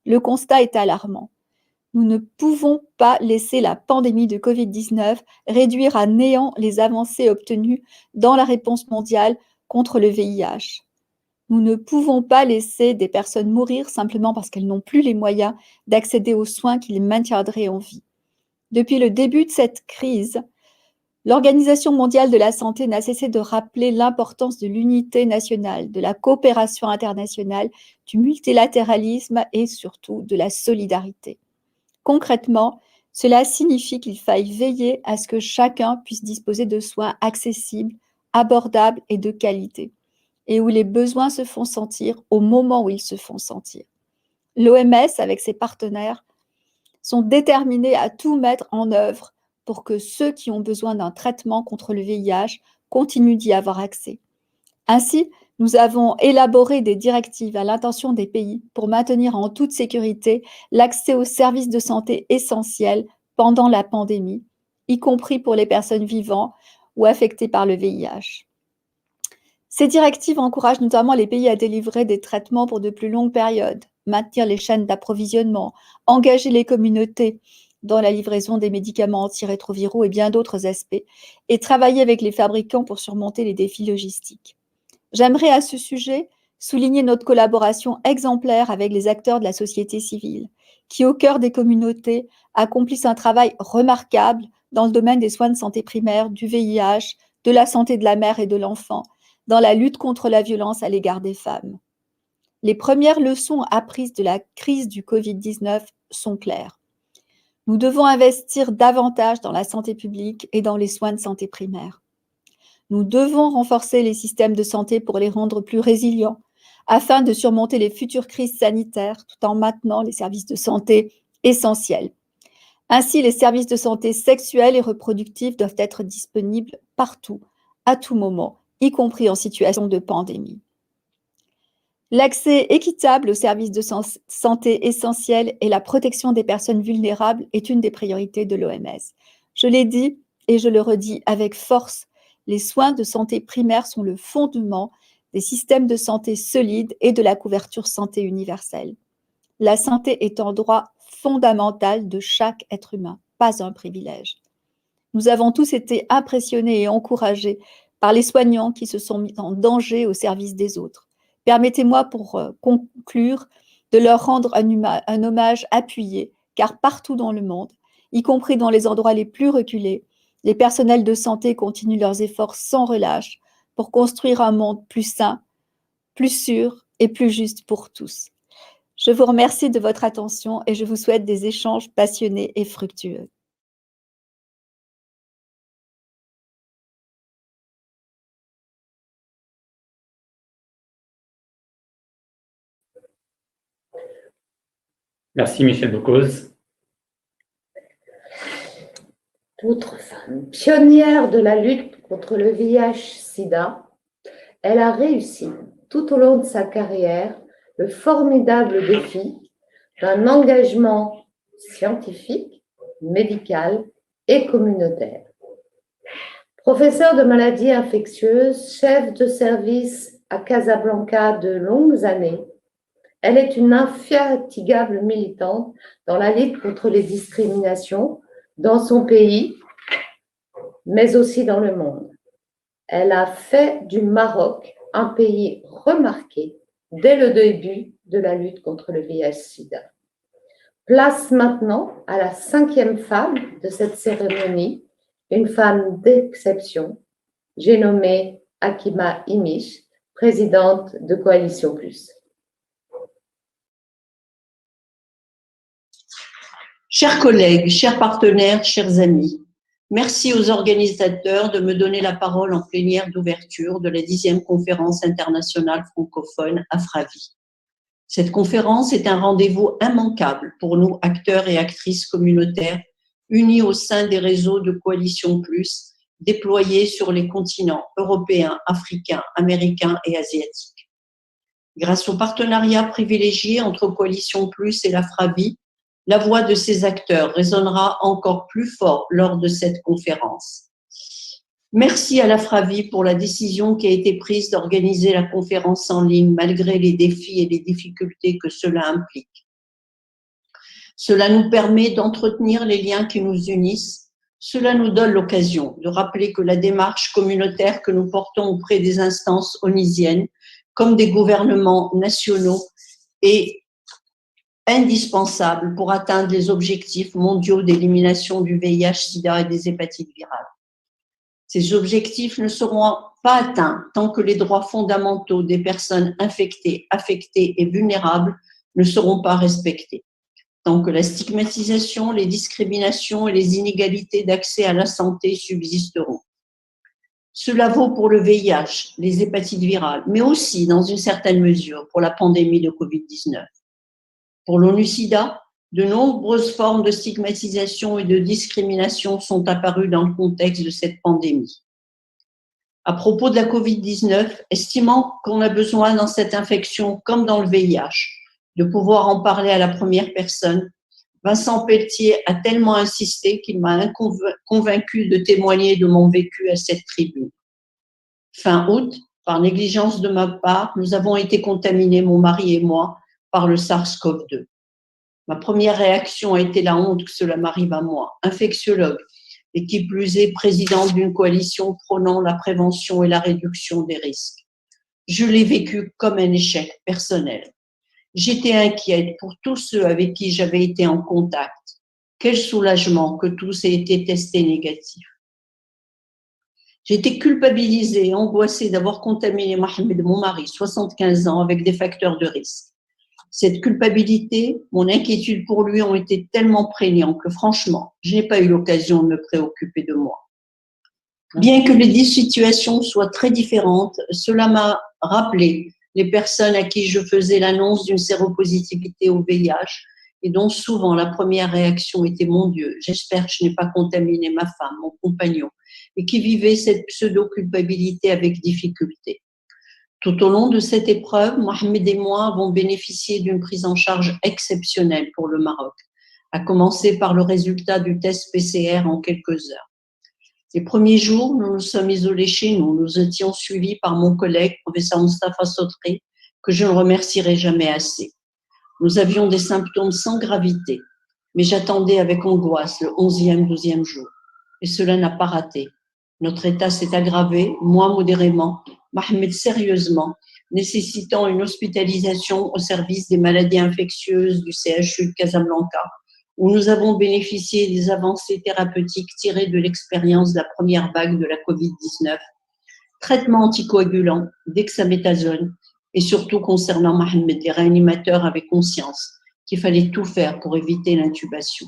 Le constat est alarmant. Nous ne pouvons pas laisser la pandémie de Covid-19 réduire à néant les avancées obtenues dans la réponse mondiale contre le VIH. Nous ne pouvons pas laisser des personnes mourir simplement parce qu'elles n'ont plus les moyens d'accéder aux soins qui les maintiendraient en vie. Depuis le début de cette crise, l'Organisation mondiale de la santé n'a cessé de rappeler l'importance de l'unité nationale, de la coopération internationale, du multilatéralisme et surtout de la solidarité. Concrètement, cela signifie qu'il faille veiller à ce que chacun puisse disposer de soins accessibles, abordables et de qualité, et où les besoins se font sentir au moment où ils se font sentir. L'OMS, avec ses partenaires, sont déterminés à tout mettre en œuvre pour que ceux qui ont besoin d'un traitement contre le VIH continuent d'y avoir accès. Ainsi, nous avons élaboré des directives à l'intention des pays pour maintenir en toute sécurité l'accès aux services de santé essentiels pendant la pandémie, y compris pour les personnes vivant ou affectées par le VIH. Ces directives encouragent notamment les pays à délivrer des traitements pour de plus longues périodes, maintenir les chaînes d'approvisionnement, engager les communautés dans la livraison des médicaments antirétroviraux et bien d'autres aspects, et travailler avec les fabricants pour surmonter les défis logistiques. J'aimerais à ce sujet souligner notre collaboration exemplaire avec les acteurs de la société civile, qui, au cœur des communautés, accomplissent un travail remarquable dans le domaine des soins de santé primaire, du VIH, de la santé de la mère et de l'enfant, dans la lutte contre la violence à l'égard des femmes. Les premières leçons apprises de la crise du Covid-19 sont claires. Nous devons investir davantage dans la santé publique et dans les soins de santé primaire. Nous devons renforcer les systèmes de santé pour les rendre plus résilients, afin de surmonter les futures crises sanitaires tout en maintenant les services de santé essentiels. Ainsi, les services de santé sexuelle et reproductive doivent être disponibles partout, à tout moment, y compris en situation de pandémie. L'accès équitable aux services de santé essentiels et la protection des personnes vulnérables est une des priorités de l'OMS. Je l'ai dit et je le redis avec force, les soins de santé primaire sont le fondement des systèmes de santé solides et de la couverture santé universelle. La santé est un droit fondamental de chaque être humain, pas un privilège. Nous avons tous été impressionnés et encouragés par les soignants qui se sont mis en danger au service des autres. Permettez-moi, pour conclure, de leur rendre un hommage appuyé, car partout dans le monde, y compris dans les endroits les plus reculés, les personnels de santé continuent leurs efforts sans relâche pour construire un monde plus sain, plus sûr et plus juste pour tous. Je vous remercie de votre attention et je vous souhaite des échanges passionnés et fructueux. Merci Michel Boccoz. Autre femme, pionnière de la lutte contre le VIH-Sida, elle a réussi tout au long de sa carrière le formidable défi d'un engagement scientifique, médical et communautaire. Professeure de maladies infectieuses, chef de service à Casablanca de longues années, elle est une infatigable militante dans la lutte contre les discriminations dans son pays, mais aussi dans le monde. Elle a fait du Maroc un pays remarqué dès le début de la lutte contre le VIH-Sida. Place maintenant à la 5e femme de cette cérémonie, une femme d'exception, j'ai nommé Hakima Imish, présidente de Coalition Plus. Chers collègues, chers partenaires, chers amis, merci aux organisateurs de me donner la parole en plénière d'ouverture de la 10e conférence internationale francophone AFRAVI. Cette conférence est un rendez-vous immanquable pour nous, acteurs et actrices communautaires unis au sein des réseaux de Coalition Plus, déployés sur les continents européens, africains, américains et asiatiques. Grâce au partenariat privilégié entre Coalition Plus et la FRAVI, la voix de ces acteurs résonnera encore plus fort lors de cette conférence. Merci à la FRAVI pour la décision qui a été prise d'organiser la conférence en ligne malgré les défis et les difficultés que cela implique. Cela nous permet d'entretenir les liens qui nous unissent. Cela nous donne l'occasion de rappeler que la démarche communautaire que nous portons auprès des instances onisiennes, comme des gouvernements nationaux, est indispensable pour atteindre les objectifs mondiaux d'élimination du VIH/SIDA et des hépatites virales. Ces objectifs ne seront pas atteints tant que les droits fondamentaux des personnes infectées, affectées et vulnérables ne seront pas respectés, tant que la stigmatisation, les discriminations et les inégalités d'accès à la santé subsisteront. Cela vaut pour le VIH, les hépatites virales, mais aussi, dans une certaine mesure, pour la pandémie de Covid-19. Pour l'ONU-SIDA, de nombreuses formes de stigmatisation et de discrimination sont apparues dans le contexte de cette pandémie. À propos de la Covid-19, estimant qu'on a besoin dans cette infection, comme dans le VIH, de pouvoir en parler à la première personne, Vincent Pelletier a tellement insisté qu'il m'a convaincu de témoigner de mon vécu à cette tribune. Fin août, par négligence de ma part, nous avons été contaminés, mon mari et moi, par le SARS-CoV-2. Ma première réaction a été la honte que cela m'arrive à moi, infectiologue, et qui plus est présidente d'une coalition prônant la prévention et la réduction des risques. Je l'ai vécu comme un échec personnel. J'étais inquiète pour tous ceux avec qui j'avais été en contact. Quel soulagement que tous aient été testés négatifs. J'étais culpabilisée et angoissée d'avoir contaminé Mohamed, mon mari, 75 ans, avec des facteurs de risque. Cette culpabilité, mon inquiétude pour lui ont été tellement prégnants que franchement, je n'ai pas eu l'occasion de me préoccuper de moi. Bien que les 10 situations soient très différentes, cela m'a rappelé les personnes à qui je faisais l'annonce d'une séropositivité au VIH et dont souvent la première réaction était « Mon Dieu, j'espère que je n'ai pas contaminé ma femme, mon compagnon » et qui vivaient cette pseudo-culpabilité avec difficulté. Tout au long de cette épreuve, Mohamed et moi avons bénéficié d'une prise en charge exceptionnelle pour le Maroc, à commencer par le résultat du test PCR en quelques heures. Les premiers jours, nous nous sommes isolés chez nous. Nous étions suivis par mon collègue, professeur Moustapha Sotri, que je ne remercierai jamais assez. Nous avions des symptômes sans gravité, mais j'attendais avec angoisse le 11e, 12e jour. Et cela n'a pas raté. Notre état s'est aggravé, moi modérément, Mohamed sérieusement, nécessitant une hospitalisation au service des maladies infectieuses du CHU de Casablanca, où nous avons bénéficié des avancées thérapeutiques tirées de l'expérience de la première vague de la Covid-19, traitement anticoagulant, dexaméthasone, et surtout concernant Mohamed, les réanimateurs avaient conscience qu'il fallait tout faire pour éviter l'intubation.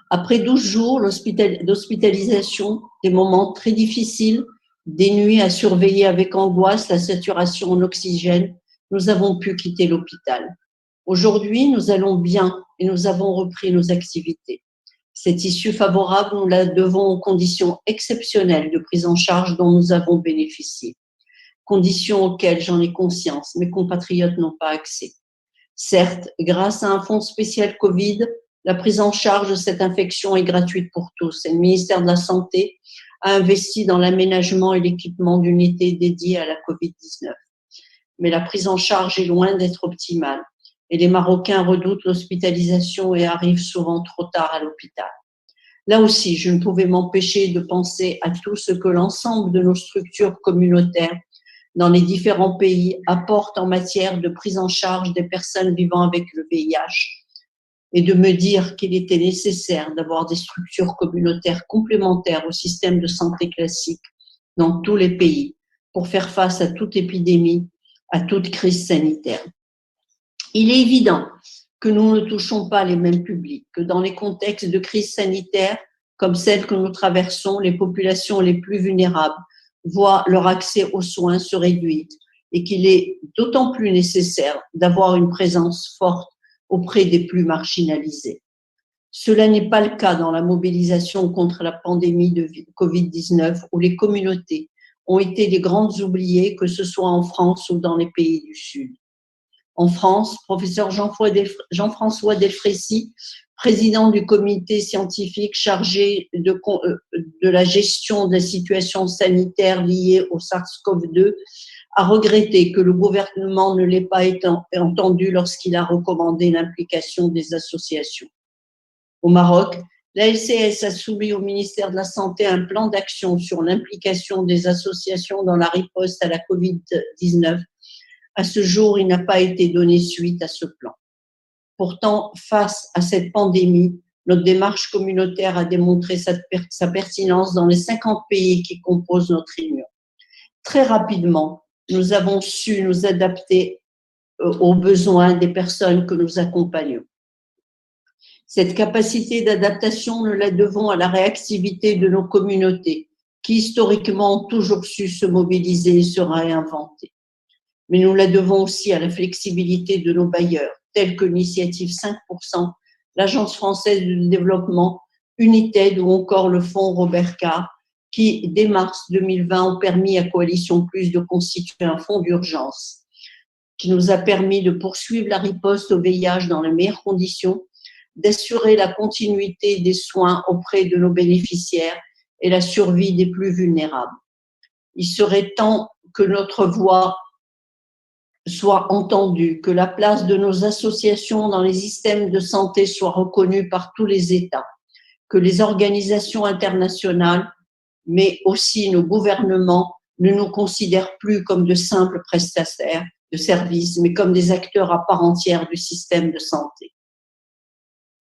Après 12 jours d'hospitalisation, des moments très difficiles, des nuits à surveiller avec angoisse la saturation en oxygène, nous avons pu quitter l'hôpital. Aujourd'hui, nous allons bien et nous avons repris nos activités. Cette issue favorable, nous la devons aux conditions exceptionnelles de prise en charge dont nous avons bénéficié. Conditions auxquelles, j'en ai conscience, mes compatriotes n'ont pas accès. Certes, grâce à un fonds spécial Covid, la prise en charge de cette infection est gratuite pour tous et le ministère de la Santé a investi dans l'aménagement et l'équipement d'unités dédiées à la Covid-19. Mais la prise en charge est loin d'être optimale et les Marocains redoutent l'hospitalisation et arrivent souvent trop tard à l'hôpital. Là aussi, je ne pouvais m'empêcher de penser à tout ce que l'ensemble de nos structures communautaires dans les différents pays apportent en matière de prise en charge des personnes vivant avec le VIH et de me dire qu'il était nécessaire d'avoir des structures communautaires complémentaires au système de santé classique dans tous les pays pour faire face à toute épidémie, à toute crise sanitaire. Il est évident que nous ne touchons pas les mêmes publics, que dans les contextes de crise sanitaire comme celle que nous traversons, les populations les plus vulnérables voient leur accès aux soins se réduire et qu'il est d'autant plus nécessaire d'avoir une présence forte auprès des plus marginalisés. Cela n'est pas le cas dans la mobilisation contre la pandémie de Covid-19 où les communautés ont été les grandes oubliées, que ce soit en France ou dans les pays du Sud. En France, professeur Jean-François Delfraissy, président du comité scientifique chargé de la gestion des situations sanitaires liées au SARS-CoV-2, a regretté que le gouvernement ne l'ait pas entendu lorsqu'il a recommandé l'implication des associations. Au Maroc, la LCS a soumis au ministère de la Santé un plan d'action sur l'implication des associations dans la riposte à la Covid-19. À ce jour, il n'a pas été donné suite à ce plan. Pourtant, face à cette pandémie, notre démarche communautaire a démontré sa pertinence dans les 50 pays qui composent notre union. Très rapidement, nous avons su nous adapter aux besoins des personnes que nous accompagnons. Cette capacité d'adaptation, nous la devons à la réactivité de nos communautés, qui historiquement ont toujours su se mobiliser et se réinventer. Mais nous la devons aussi à la flexibilité de nos bailleurs, tels que l'initiative 5%, l'Agence française de développement, United ou encore le Fonds Robert Carr, qui, dès mars 2020, ont permis à Coalition Plus de constituer un fonds d'urgence, qui nous a permis de poursuivre la riposte au VIH dans les meilleures conditions, d'assurer la continuité des soins auprès de nos bénéficiaires et la survie des plus vulnérables. Il serait temps que notre voix soit entendue, que la place de nos associations dans les systèmes de santé soit reconnue par tous les États, que les organisations internationales, mais aussi nos gouvernements, ne nous considèrent plus comme de simples prestataires de services, mais comme des acteurs à part entière du système de santé.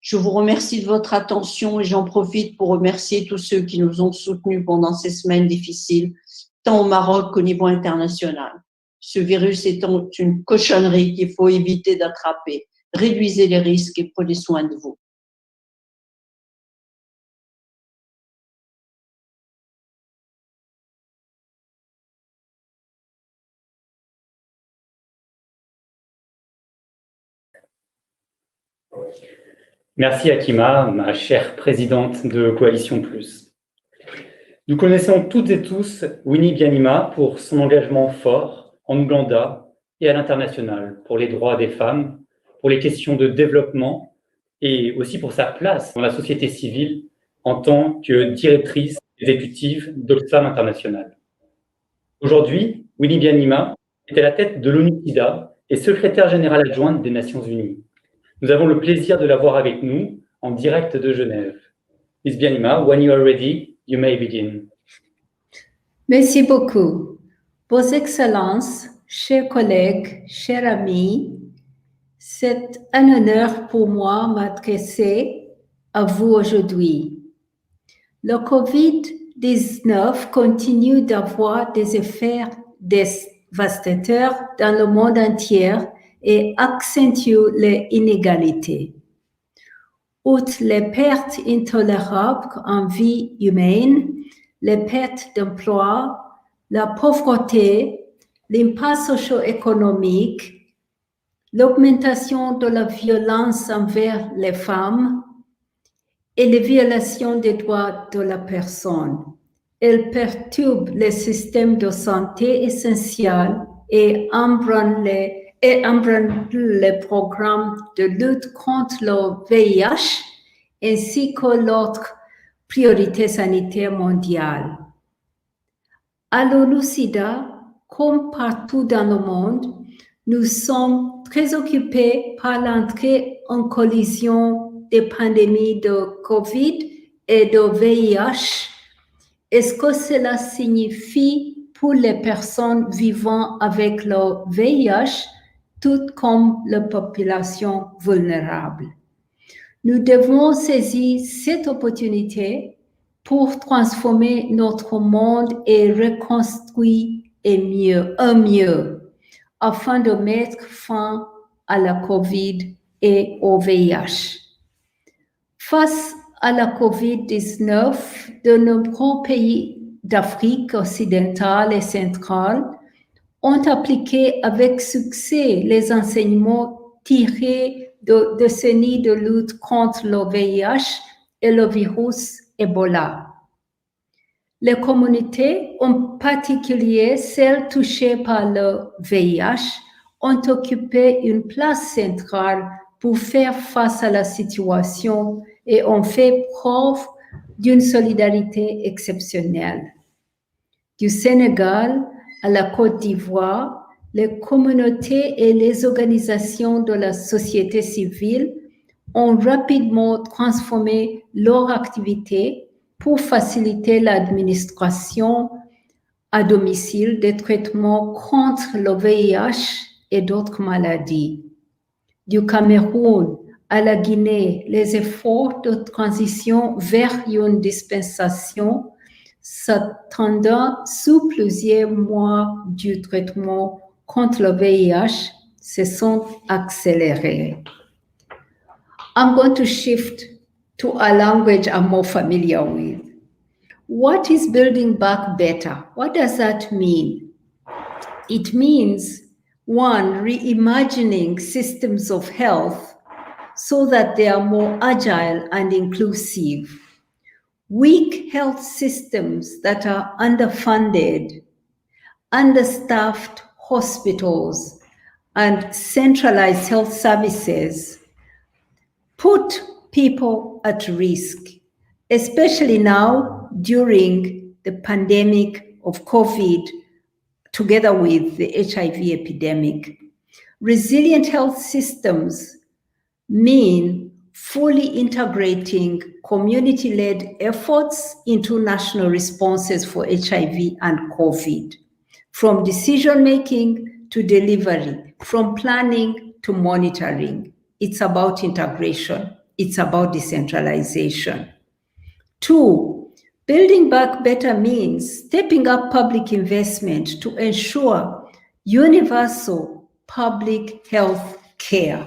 Je vous remercie de votre attention et j'en profite pour remercier tous ceux qui nous ont soutenus pendant ces semaines difficiles, tant au Maroc qu'au niveau international. Ce virus étant une cochonnerie qu'il faut éviter d'attraper. Réduisez les risques et prenez soin de vous. Merci Hakima, ma chère présidente de Coalition Plus. Nous connaissons toutes et tous Winnie Byanyima pour son engagement fort en Ouganda et à l'international pour les droits des femmes, pour les questions de développement et aussi pour sa place dans la société civile en tant que directrice exécutive d'Oxfam International. Aujourd'hui, Winnie Byanyima est à la tête de l'ONU-SIDA et secrétaire générale adjointe des Nations Unies. Nous avons le plaisir de l'avoir avec nous en direct de Genève. Ms. Byanyima, when you are ready, you may begin. Merci beaucoup. Vos Excellences, chers collègues, chers amis, c'est un honneur pour moi m'adresser à vous aujourd'hui. Le COVID-19 continue d'avoir des effets dévastateurs dans le monde entier et accentue les inégalités. Outre les pertes intolérables en vie humaine, les pertes d'emploi, la pauvreté, l'impasse socio-économique, l'augmentation de la violence envers les femmes et les violations des droits de la personne. Elles perturbent les systèmes de santé essentiels et embranlent les programmes de lutte contre le VIH ainsi que l'autre priorité sanitaire mondiale. À l'ONU-SIDA, comme partout dans le monde, nous sommes très occupés par l'entrée en collision des pandémies de COVID et de VIH. Est-ce que cela signifie pour les personnes vivant avec le VIH, tout comme la population vulnérable? Nous devons saisir cette opportunité pour transformer notre monde et reconstruire un mieux, afin de mettre fin à la COVID et au VIH. Face à la COVID-19, de nombreux pays d'Afrique occidentale et centrale ont appliqué avec succès les enseignements tirés de décennies de lutte contre le VIH et le virus Ebola. Les communautés, en particulier celles touchées par le VIH, ont occupé une place centrale pour faire face à la situation et ont fait preuve d'une solidarité exceptionnelle. Du Sénégal à la Côte d'Ivoire, les communautés et les organisations de la société civile ont rapidement transformé leur activité pour faciliter l'administration à domicile des traitements contre le VIH et d'autres maladies. Du Cameroun à la Guinée, les efforts de transition vers une dispensation s'attendant sous plusieurs mois du traitement contre le VIH se sont accélérés. I'm going to shift to a language I'm more familiar with. What is building back better? What does that mean? It means, one, reimagining systems of health so that they are more agile and inclusive. Weak health systems that are underfunded, understaffed hospitals, and centralized health services put people at risk, especially now during the pandemic of COVID, together with the HIV epidemic. Resilient health systems mean fully integrating community-led efforts into national responses for HIV and COVID, from decision-making to delivery, from planning to monitoring. It's about integration. It's about decentralization. Two, building back better means stepping up public investment to ensure universal public health care.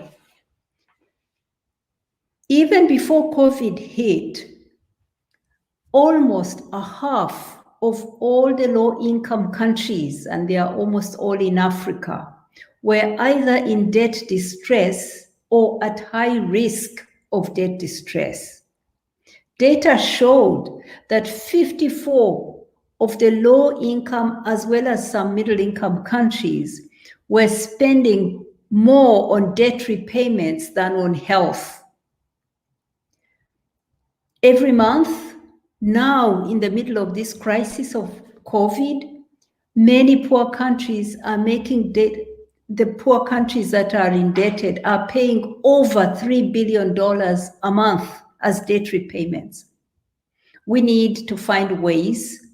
Even before COVID hit, almost a half of all the low-income countries, and they are almost all in Africa, were either in debt distress or at high risk of debt distress. Data showed that 54 of the low-income as well as some middle-income countries were spending more on debt repayments than on health. Every month, now in the middle of this crisis of COVID, many poor countries are making debt. The poor countries that are indebted are paying over $3 billion a month as debt repayments. We need to find ways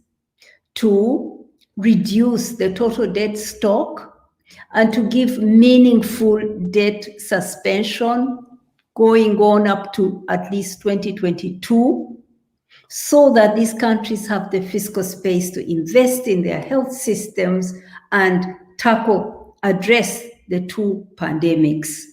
to reduce the total debt stock and to give meaningful debt suspension going on up to at least 2022, so that these countries have the fiscal space to invest in their health systems and address the two pandemics.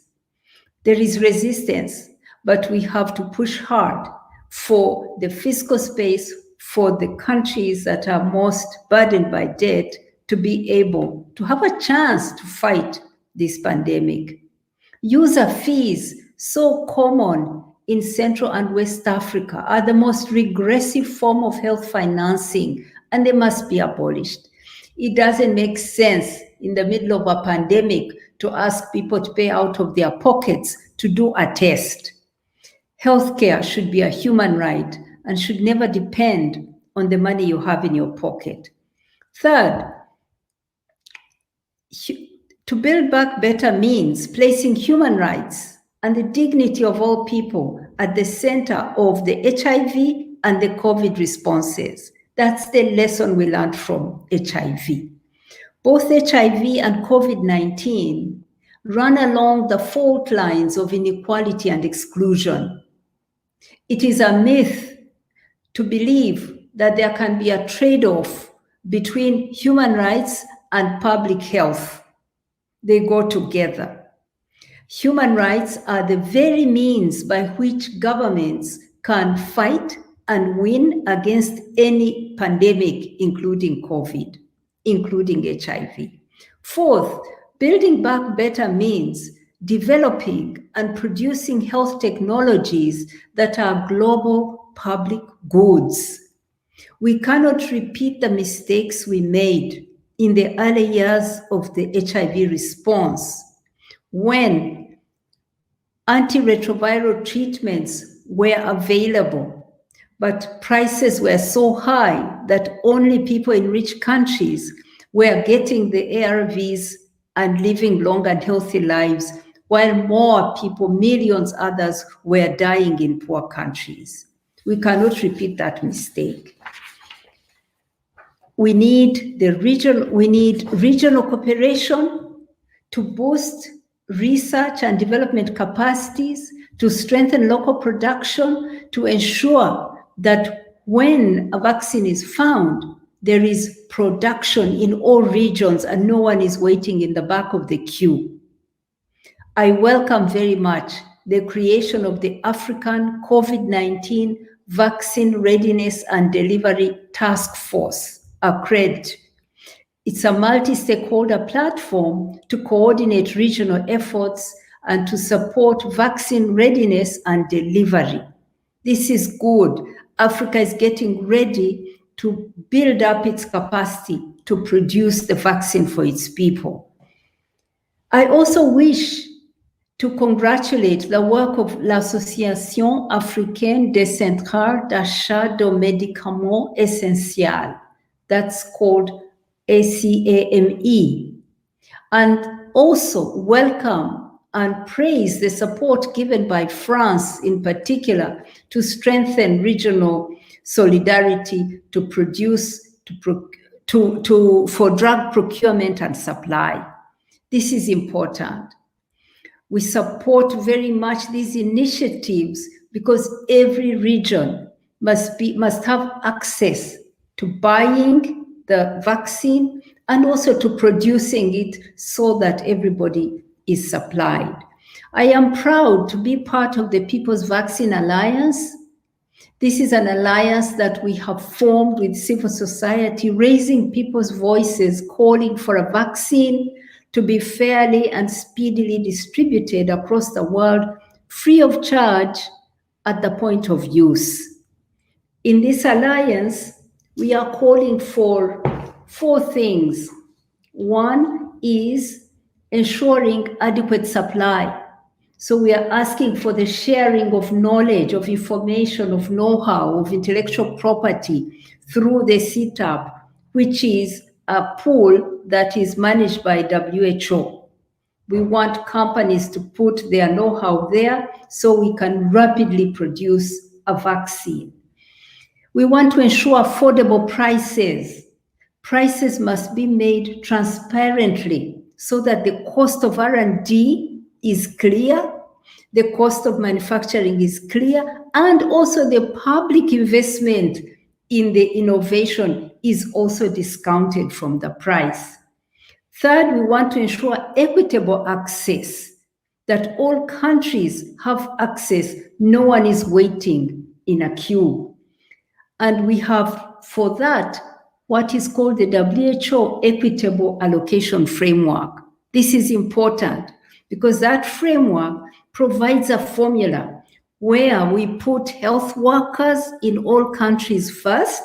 There is resistance, but we have to push hard for the fiscal space for the countries that are most burdened by debt to be able to have a chance to fight this pandemic. User fees, so common in Central and West Africa, are the most regressive form of health financing, and they must be abolished. It doesn't make sense in the middle of a pandemic to ask people to pay out of their pockets to do a test. Healthcare should be a human right and should never depend on the money you have in your pocket. Third, to build back better means placing human rights and the dignity of all people at the center of the HIV and the COVID responses. That's the lesson we learned from HIV. Both HIV and COVID-19 run along the fault lines of inequality and exclusion. It is a myth to believe that there can be a trade-off between human rights and public health. They go together. Human rights are the very means by which governments can fight and win against any pandemic, including COVID, including HIV. Fourth, building back better means developing and producing health technologies that are global public goods. We cannot repeat the mistakes we made in the early years of the HIV response, when antiretroviral treatments were available, but prices were so high that only people in rich countries were getting the ARVs and living long and healthy lives, while more people, millions others, were dying in poor countries. We cannot repeat that mistake. We need regional cooperation to boost research and development capacities, to strengthen local production, to ensure that when a vaccine is found, there is production in all regions and no one is waiting in the back of the queue. I welcome very much the creation of the African COVID-19 Vaccine Readiness and Delivery Task Force, ACRED. It's a multi-stakeholder platform to coordinate regional efforts and to support vaccine readiness and delivery. This is good. Africa is getting ready to build up its capacity to produce the vaccine for its people. I also wish to congratulate the work of l'Association Africaine des Centrales d'Achat de Médicaments Essentiels, that's called ACAME, and also welcome and praise the support given by France in particular to strengthen regional solidarity to produce, for drug procurement and supply. This is important. We support very much these initiatives because every region must have access to buying the vaccine and also to producing it so that everybody is supplied. I am proud to be part of the People's Vaccine Alliance. This is an alliance that we have formed with civil society, raising people's voices, calling for a vaccine to be fairly and speedily distributed across the world, free of charge at the point of use. In this alliance, we are calling for 4 things. One is ensuring adequate supply. So we are asking for the sharing of knowledge, of information, of know-how, of intellectual property through the CTAP, which is a pool that is managed by WHO. We want companies to put their know-how there so we can rapidly produce a vaccine. We want to ensure affordable prices. Prices must be made transparently so that the cost of R&D is clear, the cost of manufacturing is clear, and also the public investment in the innovation is also discounted from the price. Third, we want to ensure equitable access, that all countries have access, no one is waiting in a queue. And we have, for that, what is called the WHO Equitable Allocation Framework. This is important because that framework provides a formula where we put health workers in all countries first,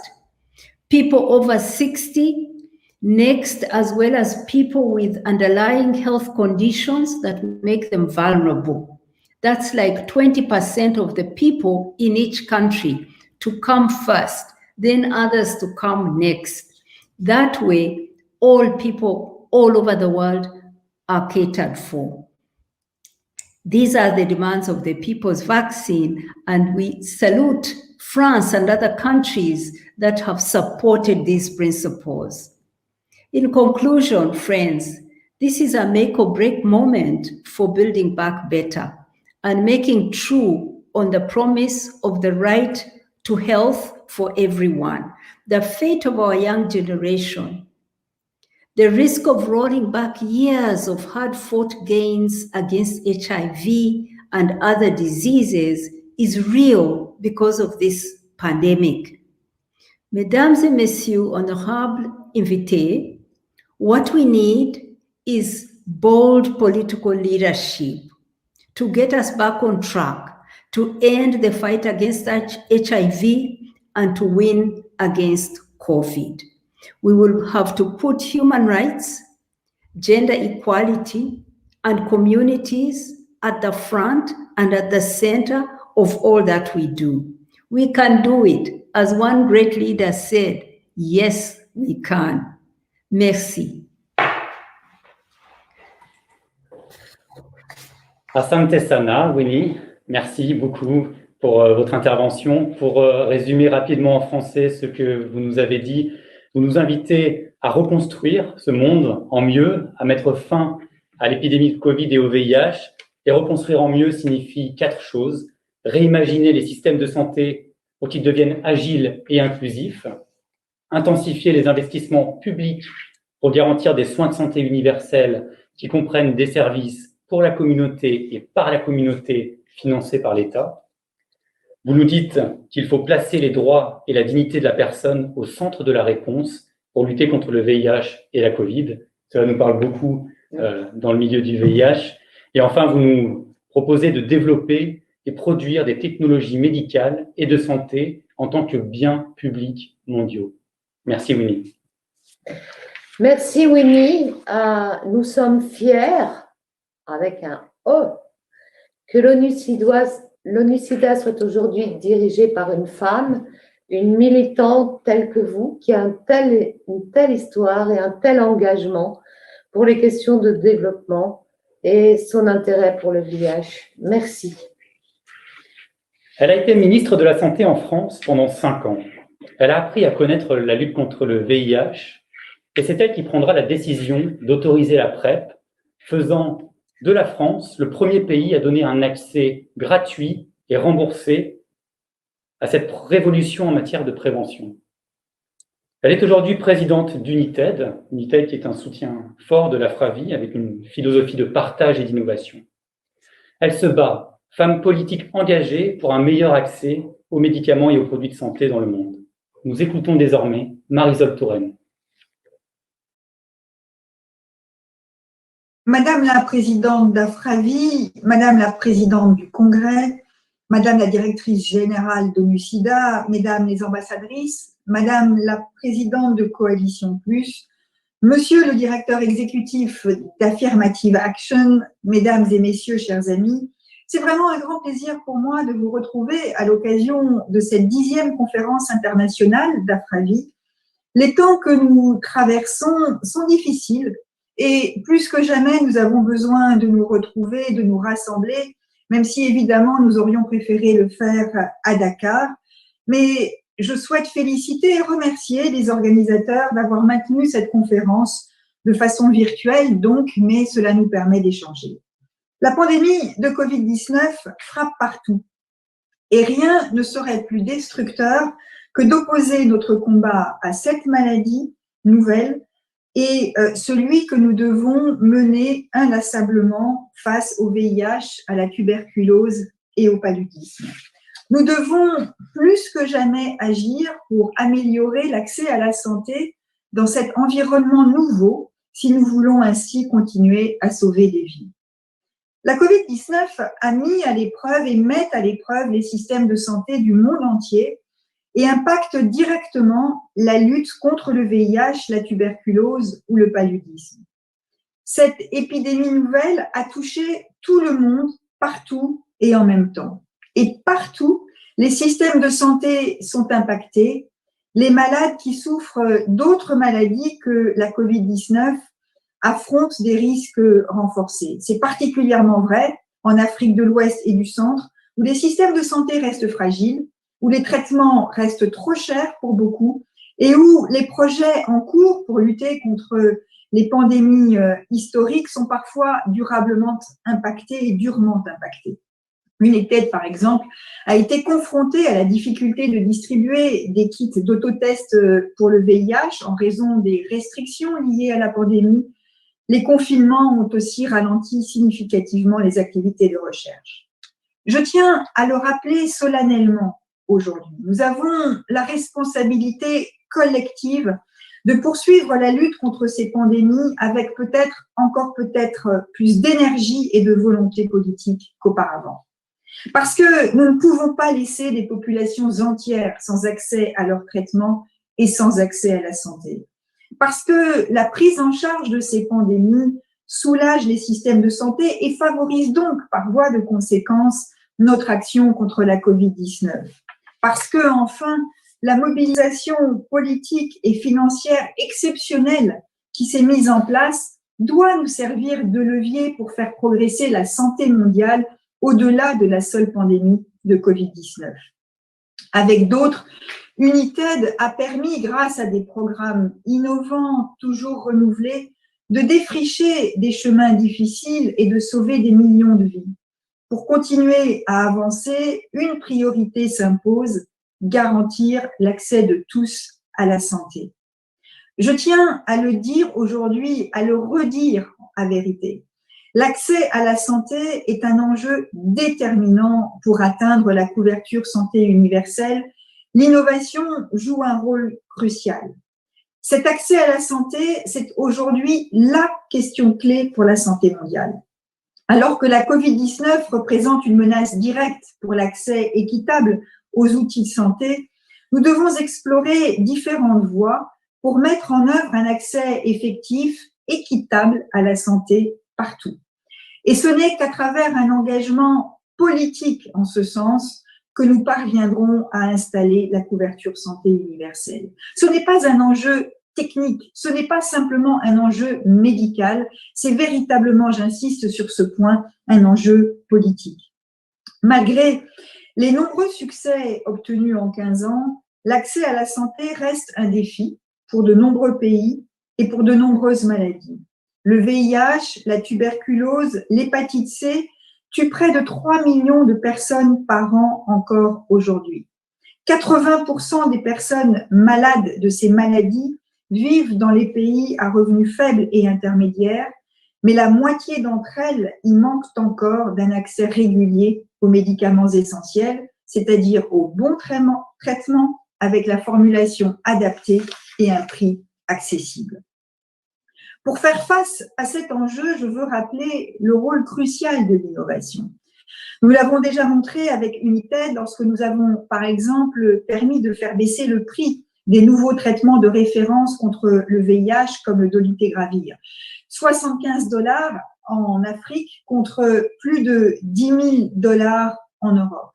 people over 60 next, as well as people with underlying health conditions that make them vulnerable. That's like 20% of the people in each country to come first, then others to come next. That way, all people all over the world are catered for. These are the demands of the People's Vaccine, and we salute France and other countries that have supported these principles. In conclusion, friends, this is a make or break moment for building back better and making true on the promise of the right to health for everyone, the fate of our young generation. The risk of rolling back years of hard-fought gains against HIV and other diseases is real because of this pandemic. Mesdames et messieurs, honorables invités, what we need is bold political leadership to get us back on track, to end the fight against HIV and to win against COVID. We will have to put human rights, gender equality, and communities at the front and at the center of all that we do. We can do it. As one great leader said, yes, we can. Merci. Asante sana, Winnie. Merci beaucoup pour votre intervention. Pour résumer rapidement en français ce que vous nous avez dit, vous nous invitez à reconstruire ce monde en mieux, à mettre fin à l'épidémie de Covid et au VIH. Et reconstruire en mieux signifie 4 choses. Réimaginer les systèmes de santé pour qu'ils deviennent agiles et inclusifs. Intensifier les investissements publics pour garantir des soins de santé universels qui comprennent des services pour la communauté et par la communauté financés par l'État. Vous nous dites qu'il faut placer les droits et la dignité de la personne au centre de la réponse pour lutter contre le VIH et la Covid. Cela nous parle beaucoup dans le milieu du VIH. Et enfin, vous nous proposez de développer et produire des technologies médicales et de santé en tant que biens publics mondiaux. Merci, Winnie. Merci, Winnie. Nous sommes fiers, avec un O, que l'ONU-SIDA soit aujourd'hui dirigée par une femme, une militante telle que vous, qui a une telle histoire et un tel engagement pour les questions de développement et son intérêt pour le VIH. Merci. Elle a été ministre de la Santé en France pendant 5 ans. Elle a appris à connaître la lutte contre le VIH et c'est elle qui prendra la décision d'autoriser la PrEP, faisant de la France le premier pays à donner un accès gratuit et remboursé à cette révolution en matière de prévention. Elle est aujourd'hui présidente d'United, United qui est un soutien fort de la FRAVI avec une philosophie de partage et d'innovation. Elle se bat, femme politique engagée pour un meilleur accès aux médicaments et aux produits de santé dans le monde. Nous écoutons désormais Marisol Touraine. Madame la présidente d'AFRAVI, Madame la présidente du Congrès, Madame la directrice générale d'ONU-SIDA, Mesdames les ambassadrices, Madame la présidente de Coalition Plus, Monsieur le directeur exécutif d'Affirmative Action, Mesdames et Messieurs, chers amis, c'est vraiment un grand plaisir pour moi de vous retrouver à l'occasion de cette 10e conférence internationale d'AFRAVI. Les temps que nous traversons sont difficiles et plus que jamais, nous avons besoin de nous retrouver, de nous rassembler, même si évidemment nous aurions préféré le faire à Dakar. Mais je souhaite féliciter et remercier les organisateurs d'avoir maintenu cette conférence de façon virtuelle, donc, mais cela nous permet d'échanger. La pandémie de Covid-19 frappe partout et rien ne serait plus destructeur que d'opposer notre combat à cette maladie nouvelle et celui que nous devons mener inlassablement face au VIH, à la tuberculose et au paludisme. Nous devons plus que jamais agir pour améliorer l'accès à la santé dans cet environnement nouveau si nous voulons ainsi continuer à sauver des vies. La Covid-19 a mis à l'épreuve et met à l'épreuve les systèmes de santé du monde entier et impacte directement la lutte contre le VIH, la tuberculose ou le paludisme. Cette épidémie nouvelle a touché tout le monde, partout et en même temps. Et partout, les systèmes de santé sont impactés. Les malades qui souffrent d'autres maladies que la Covid-19 affrontent des risques renforcés. C'est particulièrement vrai en Afrique de l'Ouest et du Centre, où les systèmes de santé restent fragiles, où les traitements restent trop chers pour beaucoup et où les projets en cours pour lutter contre les pandémies historiques sont parfois durablement impactés et durement impactés. United, par exemple, a été confrontée à la difficulté de distribuer des kits d'autotest pour le VIH en raison des restrictions liées à la pandémie. Les confinements ont aussi ralenti significativement les activités de recherche. Je tiens à le rappeler solennellement aujourd'hui. Nous avons la responsabilité collective de poursuivre la lutte contre ces pandémies avec encore plus d'énergie et de volonté politique qu'auparavant. Parce que nous ne pouvons pas laisser des populations entières sans accès à leur traitement et sans accès à la santé. Parce que la prise en charge de ces pandémies soulage les systèmes de santé et favorise donc, par voie de conséquence, notre action contre la Covid-19. Parce que, enfin, la mobilisation politique et financière exceptionnelle qui s'est mise en place doit nous servir de levier pour faire progresser la santé mondiale au-delà de la seule pandémie de Covid-19. Avec d'autres, United a permis, grâce à des programmes innovants, toujours renouvelés, de défricher des chemins difficiles et de sauver des millions de vies. Pour continuer à avancer, une priorité s'impose, garantir l'accès de tous à la santé. Je tiens à le dire aujourd'hui, à le redire en vérité. L'accès à la santé est un enjeu déterminant pour atteindre la couverture santé universelle. L'innovation joue un rôle crucial. Cet accès à la santé, c'est aujourd'hui la question clé pour la santé mondiale. Alors que la Covid-19 représente une menace directe pour l'accès équitable aux outils de santé, nous devons explorer différentes voies pour mettre en œuvre un accès effectif, équitable à la santé partout. Et ce n'est qu'à travers un engagement politique en ce sens que nous parviendrons à installer la couverture santé universelle. Ce n'est pas un enjeu technique, ce n'est pas simplement un enjeu médical, c'est véritablement, j'insiste sur ce point, un enjeu politique. Malgré les nombreux succès obtenus en 15 ans, l'accès à la santé reste un défi pour de nombreux pays et pour de nombreuses maladies. Le VIH, la tuberculose, l'hépatite C tuent près de 3 millions de personnes par an encore aujourd'hui. 80% des personnes malades de ces maladies vivent dans les pays à revenus faibles et intermédiaires, mais la moitié d'entre elles y manquent encore d'un accès régulier aux médicaments essentiels, c'est-à-dire au bon traitement avec la formulation adaptée et un prix accessible. Pour faire face à cet enjeu, je veux rappeler le rôle crucial de l'innovation. Nous l'avons déjà montré avec United lorsque nous avons, par exemple, permis de faire baisser le prix des nouveaux traitements de référence contre le VIH comme le dolutegravir. 75 $ en Afrique contre plus de 10 000 $ en Europe.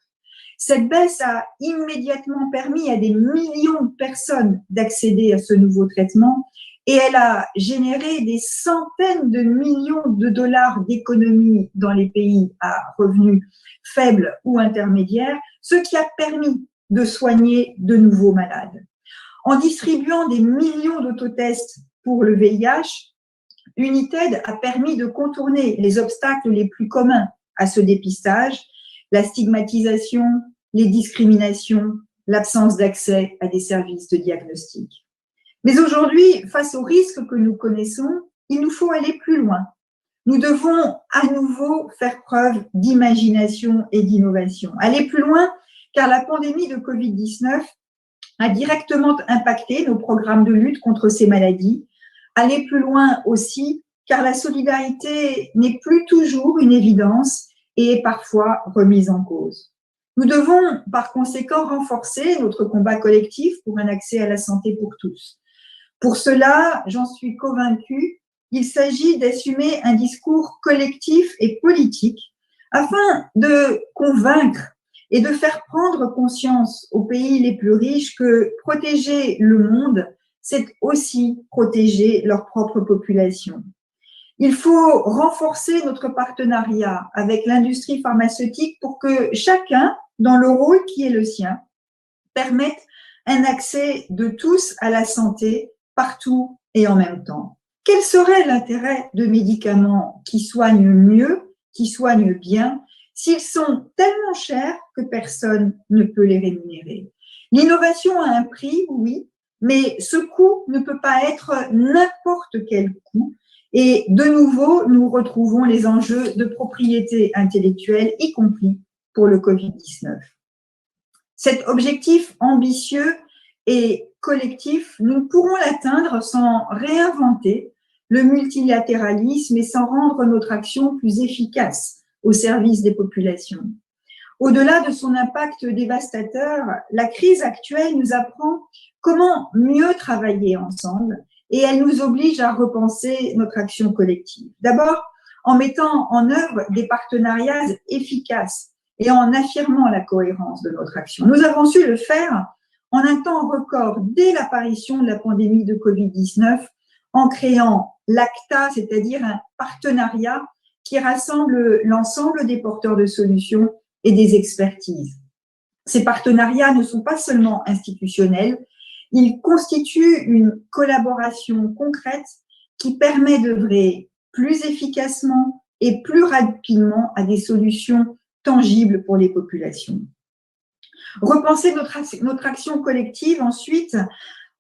Cette baisse a immédiatement permis à des millions de personnes d'accéder à ce nouveau traitement et elle a généré des centaines de millions de dollars d'économies dans les pays à revenus faibles ou intermédiaires, ce qui a permis de soigner de nouveaux malades. En distribuant des millions d'autotests pour le VIH, United a permis de contourner les obstacles les plus communs à ce dépistage, la stigmatisation, les discriminations, l'absence d'accès à des services de diagnostic. Mais aujourd'hui, face aux risques que nous connaissons, il nous faut aller plus loin. Nous devons à nouveau faire preuve d'imagination et d'innovation. Aller plus loin, car la pandémie de Covid-19 a directement impacté nos programmes de lutte contre ces maladies. Aller plus loin aussi, car la solidarité n'est plus toujours une évidence et est parfois remise en cause. Nous devons par conséquent renforcer notre combat collectif pour un accès à la santé pour tous. Pour cela, j'en suis convaincue, il s'agit d'assumer un discours collectif et politique afin de convaincre et de faire prendre conscience aux pays les plus riches que protéger le monde, c'est aussi protéger leur propre population. Il faut renforcer notre partenariat avec l'industrie pharmaceutique pour que chacun, dans le rôle qui est le sien, permette un accès de tous à la santé partout et en même temps. Quel serait l'intérêt de médicaments qui soignent mieux, qui soignent bien, s'ils sont tellement chers que personne ne peut les rémunérer? L'innovation a un prix, oui, mais ce coût ne peut pas être n'importe quel coût. Et de nouveau, nous retrouvons les enjeux de propriété intellectuelle, y compris pour le Covid-19. Cet objectif ambitieux et collectif, nous ne pourrons l'atteindre sans réinventer le multilatéralisme et sans rendre notre action plus efficace au service des populations. Au-delà de son impact dévastateur, la crise actuelle nous apprend comment mieux travailler ensemble et elle nous oblige à repenser notre action collective. D'abord, en mettant en œuvre des partenariats efficaces et en affirmant la cohérence de notre action. Nous avons su le faire en un temps record dès l'apparition de la pandémie de Covid-19 en créant l'ACTA, c'est-à-dire un partenariat qui rassemble l'ensemble des porteurs de solutions et des expertises. Ces partenariats ne sont pas seulement institutionnels, ils constituent une collaboration concrète qui permet d'œuvrer plus efficacement et plus rapidement à des solutions tangibles pour les populations. Repenser notre action collective ensuite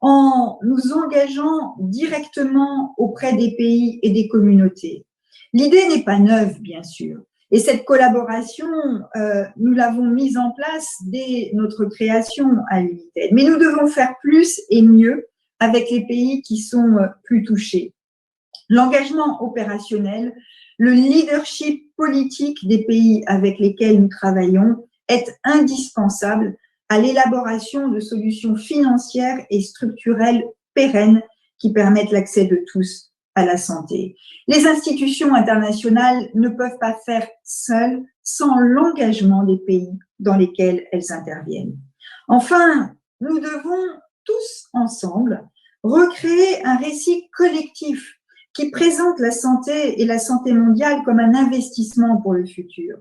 en nous engageant directement auprès des pays et des communautés. L'idée n'est pas neuve, bien sûr, et cette collaboration, nous l'avons mise en place dès notre création à l'UNITED. Mais nous devons faire plus et mieux avec les pays qui sont plus touchés. L'engagement opérationnel, le leadership politique des pays avec lesquels nous travaillons est indispensable à l'élaboration de solutions financières et structurelles pérennes qui permettent l'accès de tous à la santé. Les institutions internationales ne peuvent pas faire seules sans l'engagement des pays dans lesquels elles interviennent. Enfin, nous devons tous ensemble recréer un récit collectif qui présente la santé et la santé mondiale comme un investissement pour le futur.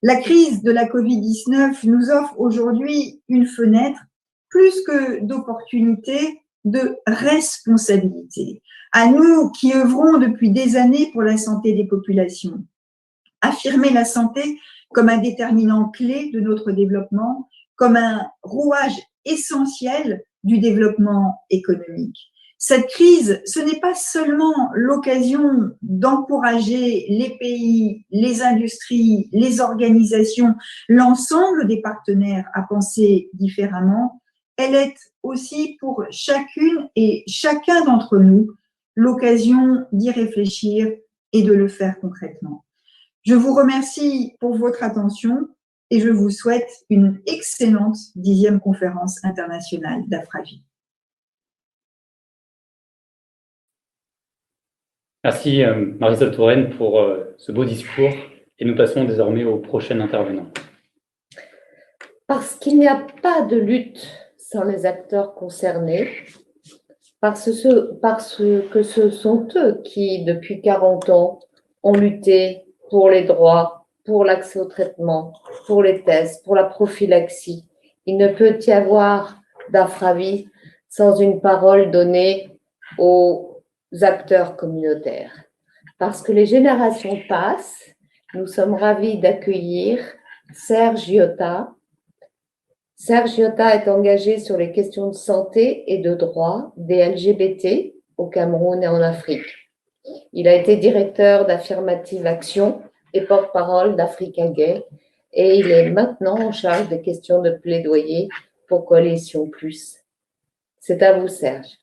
La crise de la Covid-19 nous offre aujourd'hui une fenêtre plus que d'opportunités, de responsabilité. À nous qui œuvrons depuis des années pour la santé des populations. Affirmer la santé comme un déterminant clé de notre développement, comme un rouage essentiel du développement économique. Cette crise, ce n'est pas seulement l'occasion d'encourager les pays, les industries, les organisations, l'ensemble des partenaires à penser différemment, elle est aussi pour chacune et chacun d'entre nous l'occasion d'y réfléchir et de le faire concrètement. Je vous remercie pour votre attention et je vous souhaite une excellente 10e conférence internationale d'Afravi. Merci Marisol Touraine pour ce beau discours et nous passons désormais au prochain intervenant. Parce qu'il n'y a pas de lutte sans les acteurs concernés, parce que ce sont eux qui, depuis 40 ans, ont lutté pour les droits, pour l'accès au traitement, pour les tests, pour la prophylaxie. Il ne peut y avoir d'Afravi sans une parole donnée aux acteurs communautaires. Parce que les générations passent, nous sommes ravis d'accueillir Serge Iota. Serge Iota est engagé sur les questions de santé et de droits des LGBT au Cameroun et en Afrique. Il a été directeur d'Affirmative Action et porte-parole d'Africa Gay et il est maintenant en charge des questions de plaidoyer pour Coalition Plus. C'est à vous, Serge.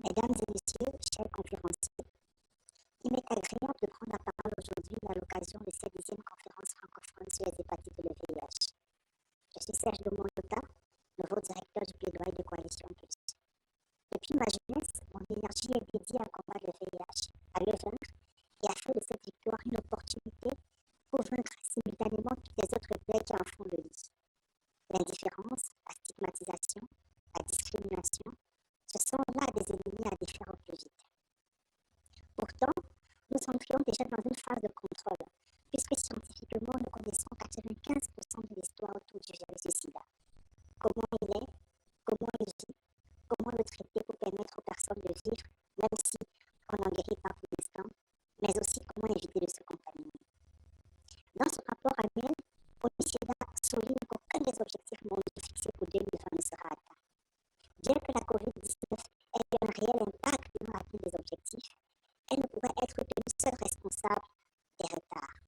Mesdames et messieurs, chers conférenciers, il m'est agréable de prendre la parole aujourd'hui à l'occasion de cette 10e conférence francophone sur les hépatites et le VIH. Je suis Serge Iota, nouveau directeur du plaidoyer de Coalition Plus. Depuis ma jeunesse, mon énergie est dédiée à combattre le VIH, à le vaincre et à faire de cette victoire une opportunité pour vaincre simultanément toutes les autres plaies qui en font le lit. L'indifférence, la stigmatisation, la discrimination, ce sont là des ennemis à défaire au plus vite. Pourtant, nous entrions déjà dans une phase de contrôle, puisque scientifiquement, nous connaissons 95% de l'histoire autour du virus du sida. Comment il est, comment il vit, comment le traiter pour permettre aux personnes de vivre, même si on n'en guérit pas pour l'instant, mais aussi comment éviter de se contaminer. Dans ce rapport annuel, ONU-SIDA souligne qu'aucun des objectifs mondiaux fixés pour 2020 ne sera atteint. Bien que la COVID-19 ait un réel impact dans l'atteinte des objectifs, elle ne pourrait être tenue seule responsable des retards.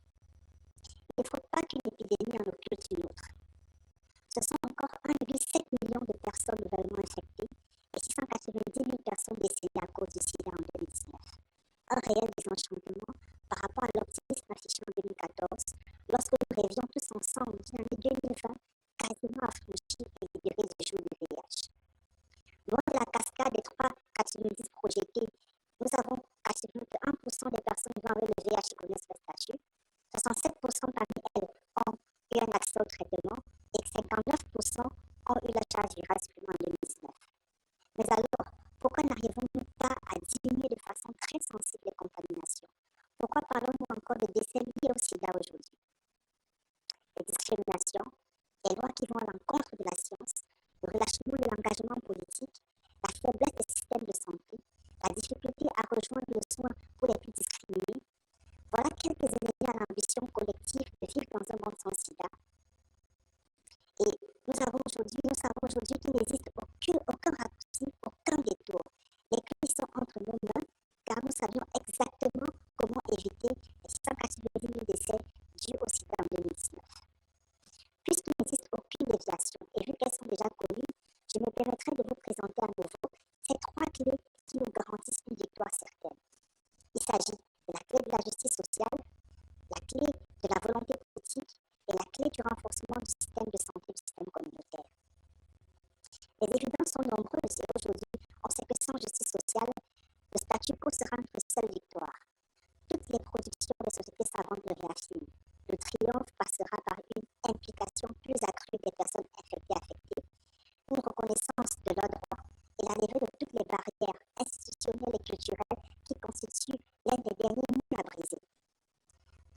décédés à cause du sida en 2019. Un réel désenchantement par rapport à l'optimisme affiché en 2014, lorsque nous rêvions tous ensemble d'une année 2020 quasiment affranchie et libérée du joug du VIH. Loin de la cascade des 3 490 projetés, nous avons quasiment que 1% des personnes vivant avec le VIH connaissent le statut, 67% parmi elles ont eu un accès au traitement et 59% ont eu la charge virale supplémentaire en 2019. Mais alors, pourquoi n'arrivons-nous pas à diminuer de façon très sensible les contaminations? Pourquoi parlons-nous encore de décès liés au sida aujourd'hui? Les discriminations, les lois qui vont à l'encontre de la science, le relâchement de l'engagement politique, la faiblesse des systèmes de santé, la difficulté à rejoindre le soin pour les plus discriminés, voilà quelques ennemis à l'ambition collective de vivre dans un monde sans sida. Et nous savons aujourd'hui qu'il n'existe aucun raccourci, aucun détour. Les clés sont entre nos mains, car nous savions exactement comment éviter les 190 000 décès dus au sida en 2019. Puisqu'il n'existe aucune déviation, et vu qu'elles sont déjà connues, je me permettrai de vous présenter à nouveau ces 3 clés qui nous garantissent une victoire certaine. Il s'agit de la clé de la justice sociale, la clé de la volonté politique et la clé du renforcement du système de santé, du système communautaire. Les évidences sont nombreuses et aujourd'hui, on sait que sans justice sociale, le statu quo sera notre seule victoire. Toutes les productions des sociétés savantes le réaffirment. Le triomphe passera par une implication plus accrue des personnes affectées, une reconnaissance de leurs droits et l'arrivée de toutes les barrières institutionnelles et culturelles qui constituent l'un des derniers murs à briser.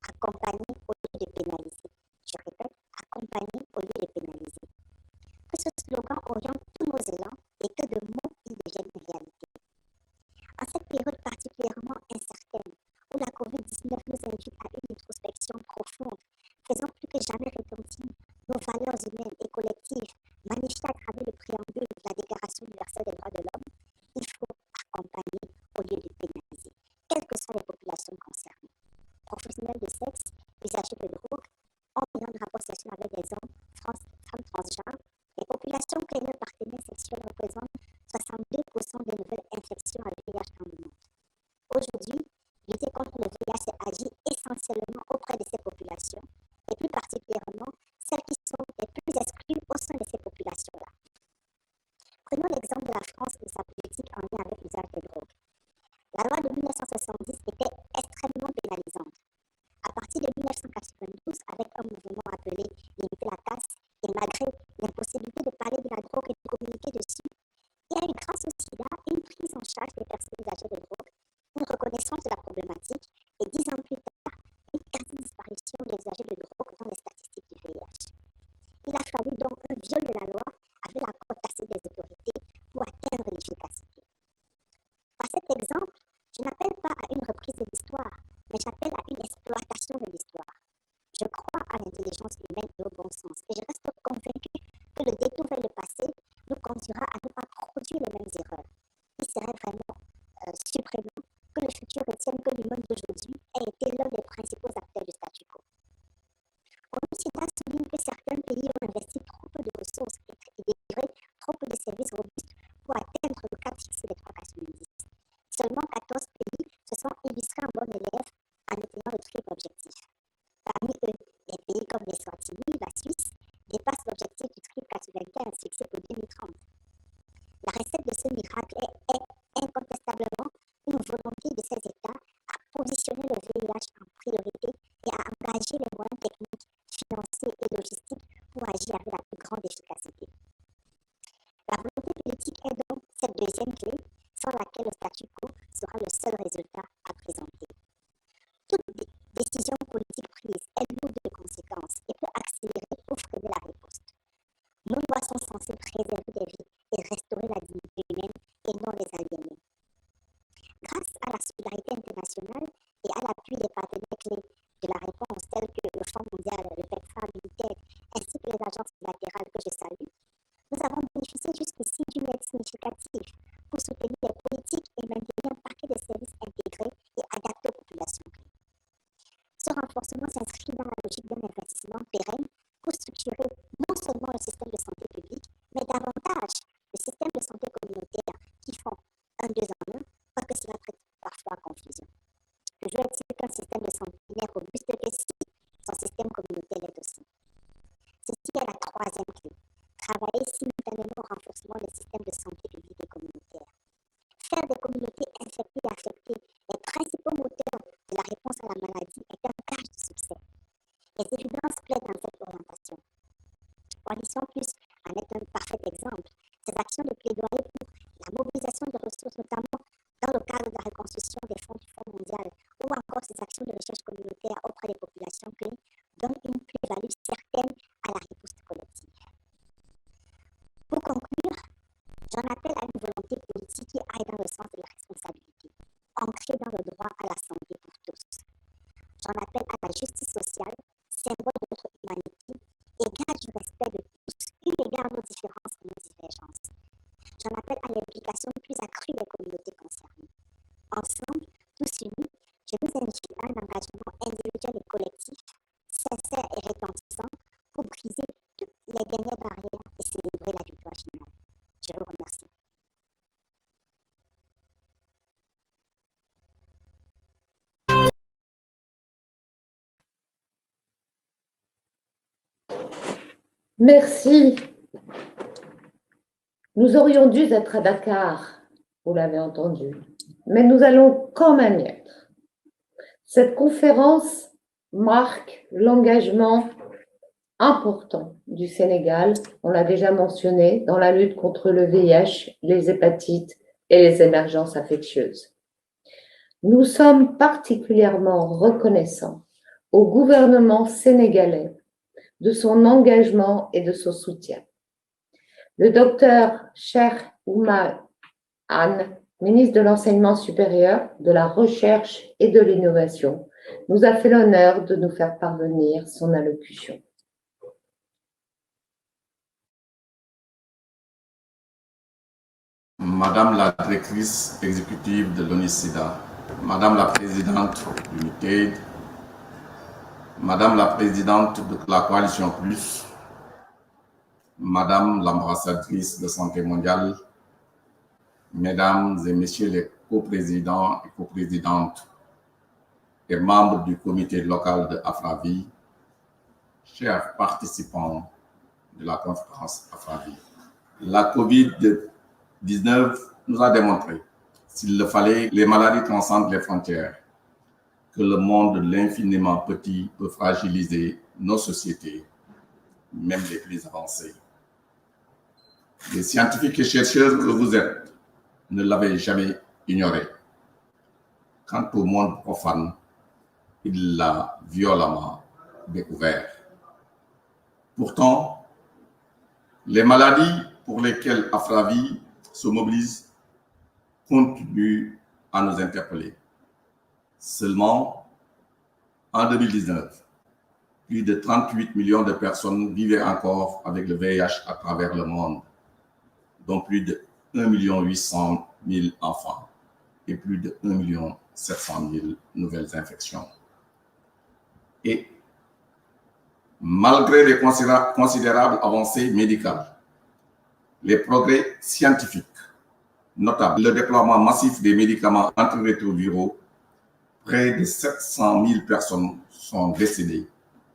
Accompagner au lieu de pénaliser. Je répète, accompagner au lieu de pénaliser. Que ce slogan oriente tous nos élans et que de mots il devienne une réalité. En cette période particulièrement incertaine, où la COVID-19 nous invite à une introspection profonde, faisant plus que jamais retentir nos valeurs humaines et collectives, magnifiées à travers le préambule de la Déclaration universelle des droits de l'homme, il faut accompagner au lieu de pénaliser, quelles que soient les populations concernées. Professionnels de sexe, usagers de drogue, en ayant de rapports sexuels avec des hommes, femmes transgenres, les populations que leurs partenaires sexuels représentent 62% des nouvelles infections à VIH dans le monde. Aujourd'hui, lutter contre le VIH agit essentiellement auprès de ces populations, et plus particulièrement celles qui sont les plus exclues au sein de ces populations-là. Prenons l'exemple de la France et de sa politique en lien avec l'usage de drogue. La loi de 1970 était extrêmement pénalisante. À partir de 1992, avec un mouvement appelé Limiter la casse, et malgré l'impossibilité de parler de la drogue et de communiquer dessus, il y a eu grâce au sida une prise en charge des personnes usagers de drogue, une reconnaissance de la problématique et 10 ans plus tard, une quasi-disparition des usagers de drogue dans les statistiques du VIH. Il a fallu donc un viol de la loi avec l'accord tacite des autorités pour atteindre l'efficacité. Par cet exemple, je n'appelle pas à une reprise de l'histoire, mais j'appelle à une exploitation de l'histoire. Je crois à l'intelligence humaine et au bon sens, et je reste convaincu que le détour vers le passé nous conduira à ne pas produire les mêmes erreurs. Il serait vraiment surprenant que le futur retienne que l'humain d'aujourd'hui a été l'un des principaux acteurs du statu quo. ONU-SIDA souligne que certains pays ont investi trop peu de ressources et délivré trop peu de services robustes pour atteindre le cap fixé des 3,90. Seulement 14 pays se sont illustrés en bon élève en atteignant le triple objectif. Parmi eux, les pays comme l'Eswatini, la Suisse, dépassent l'objectif du triple 95 fixé pour 2030. La recette de ce miracle est incontestablement une volonté de ces États à positionner le VIH en priorité et à engager les moyens techniques, financiers et logistiques pour agir avec la plus grande efficacité. La volonté politique est donc cette deuxième clé sans laquelle le statu quo sera le seul résultat à présenter. Toute décision politique prise est lourde de conséquences et peut accélérer ou freiner la riposte. Nos lois sont censées préserver des vies et restaurer la dignité humaine et non les aliéner. Grâce à la solidarité internationale et à l'appui des partenaires clés de la réponse tels que le Fonds mondial, le PEPFAR, l'UNITED, ainsi que les agences bilatérales que je salue, nous avons bénéficié jusqu'ici d'une aide significative pour soutenir les politiques et maintenir un paquet de services intégrés et adaptés aux populations clés. Ce renforcement s'inscrit dans la logique d'un investissement pérenne pour structurer non seulement le système de santé publique, mais davantage le système de santé communautaire qui font 1, 2 gage de succès. Les évidences plaident dans cette orientation. Coalition Plus en est un parfait exemple. Ces actions de plaidoyer pour la mobilisation de ressources, notamment dans le cadre de la reconstruction des fonds du Fonds mondial, ou encore ces actions de recherche communautaire auprès des populations clés, donnent une plus-value certaine à la riposte collective. Pour conclure, j'en appelle à une volonté politique qui aille dans le sens de la responsabilité, ancrée dans le droit à la santé pour tous. J'en appelle à la justice sociale, symbole de notre humanité, et gage du respect de tous, eu égard nos différences et nos divergences. J'en appelle à l'implication plus accrue des communautés concernées. Ensemble, tous unis, je nous invite à un engagement individuel et collectif, sincère et retentissant, pour briser toutes les dernières barrières et célébrer la victoire finale. Je vous remercie. Merci. Nous aurions dû être à Dakar, vous l'avez entendu, mais nous allons quand même y être. Cette conférence marque l'engagement important du Sénégal, on l'a déjà mentionné, dans la lutte contre le VIH, les hépatites et les émergences infectieuses. Nous sommes particulièrement reconnaissants au gouvernement sénégalais de son engagement et de son soutien. Le docteur Cheikh Oumar Anne, ministre de l'Enseignement supérieur, de la Recherche et de l'Innovation, nous a fait l'honneur de nous faire parvenir son allocution. Madame la directrice exécutive de l'ONU-SIDA, Madame la présidente de l'UNITAID, Madame la présidente de la Coalition Plus, Madame l'ambassadrice de Santé mondiale, Mesdames et Messieurs les coprésidents et coprésidentes et membres du comité local de Afravi, chers participants de la conférence Afravi, la COVID-19 nous a démontré, s'il le fallait, les maladies transcendent les frontières, que le monde de l'infiniment petit peut fragiliser nos sociétés, même les plus avancées. Les scientifiques et chercheurs que vous êtes ne l'avaient jamais ignoré. Quant au monde profane, il l'a violemment découvert. Pourtant, les maladies pour lesquelles Afravi se mobilise continuent à nous interpeller. Seulement, en 2019, plus de 38 millions de personnes vivaient encore avec le VIH à travers le monde, dont plus de 1 800 000 enfants et plus de 1 700 000 nouvelles infections. Et malgré les considérables avancées médicales, les progrès scientifiques, notamment le déploiement massif des médicaments antirétroviraux, près de 700 000 personnes sont décédées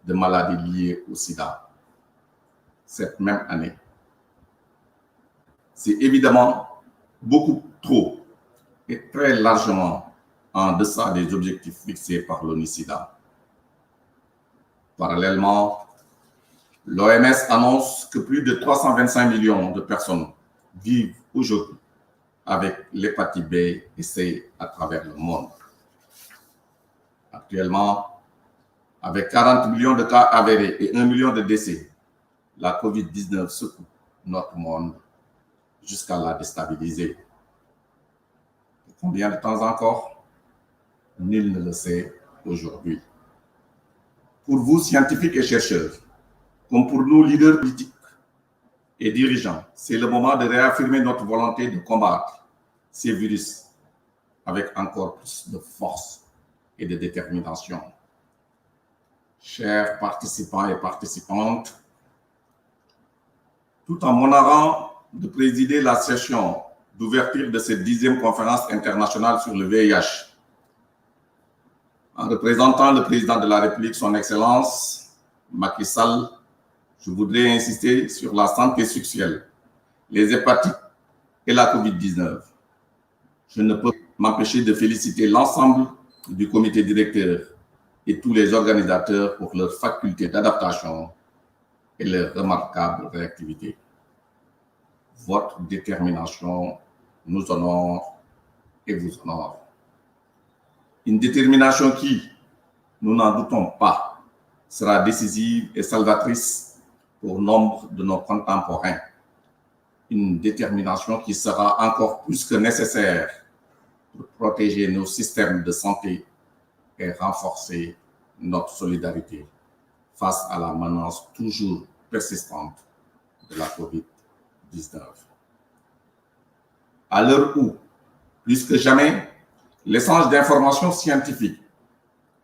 de maladies liées au sida cette même année. C'est évidemment beaucoup trop et très largement en deçà des objectifs fixés par l'ONU-SIDA. Parallèlement, l'OMS annonce que plus de 325 millions de personnes vivent aujourd'hui avec l'hépatite B et C à travers le monde. Actuellement, avec 40 millions de cas avérés et 1 million de décès, la COVID-19 secoue notre monde jusqu'à la déstabiliser. Pour combien de temps encore? Nul ne le sait aujourd'hui. Pour vous, scientifiques et chercheurs, comme pour nous, leaders politiques et dirigeants, c'est le moment de réaffirmer notre volonté de combattre ces virus avec encore plus de force et de détermination. Chers participants et participantes, tout en m'honorant de présider la session d'ouverture de cette 10e conférence internationale sur le VIH, en représentant le président de la République, son Excellence Macky Sall, je voudrais insister sur la santé sexuelle, les hépatites et la COVID-19. Je ne peux m'empêcher de féliciter l'ensemble du comité directeur et tous les organisateurs pour leur faculté d'adaptation et leur remarquable réactivité. Votre détermination nous honore et vous honore. Une détermination qui, nous n'en doutons pas, sera décisive et salvatrice pour nombre de nos contemporains. Une détermination qui sera encore plus que nécessaire pour protéger nos systèmes de santé et renforcer notre solidarité face à la menace toujours persistante de la COVID-19. À l'heure où, plus que jamais, l'échange d'informations scientifiques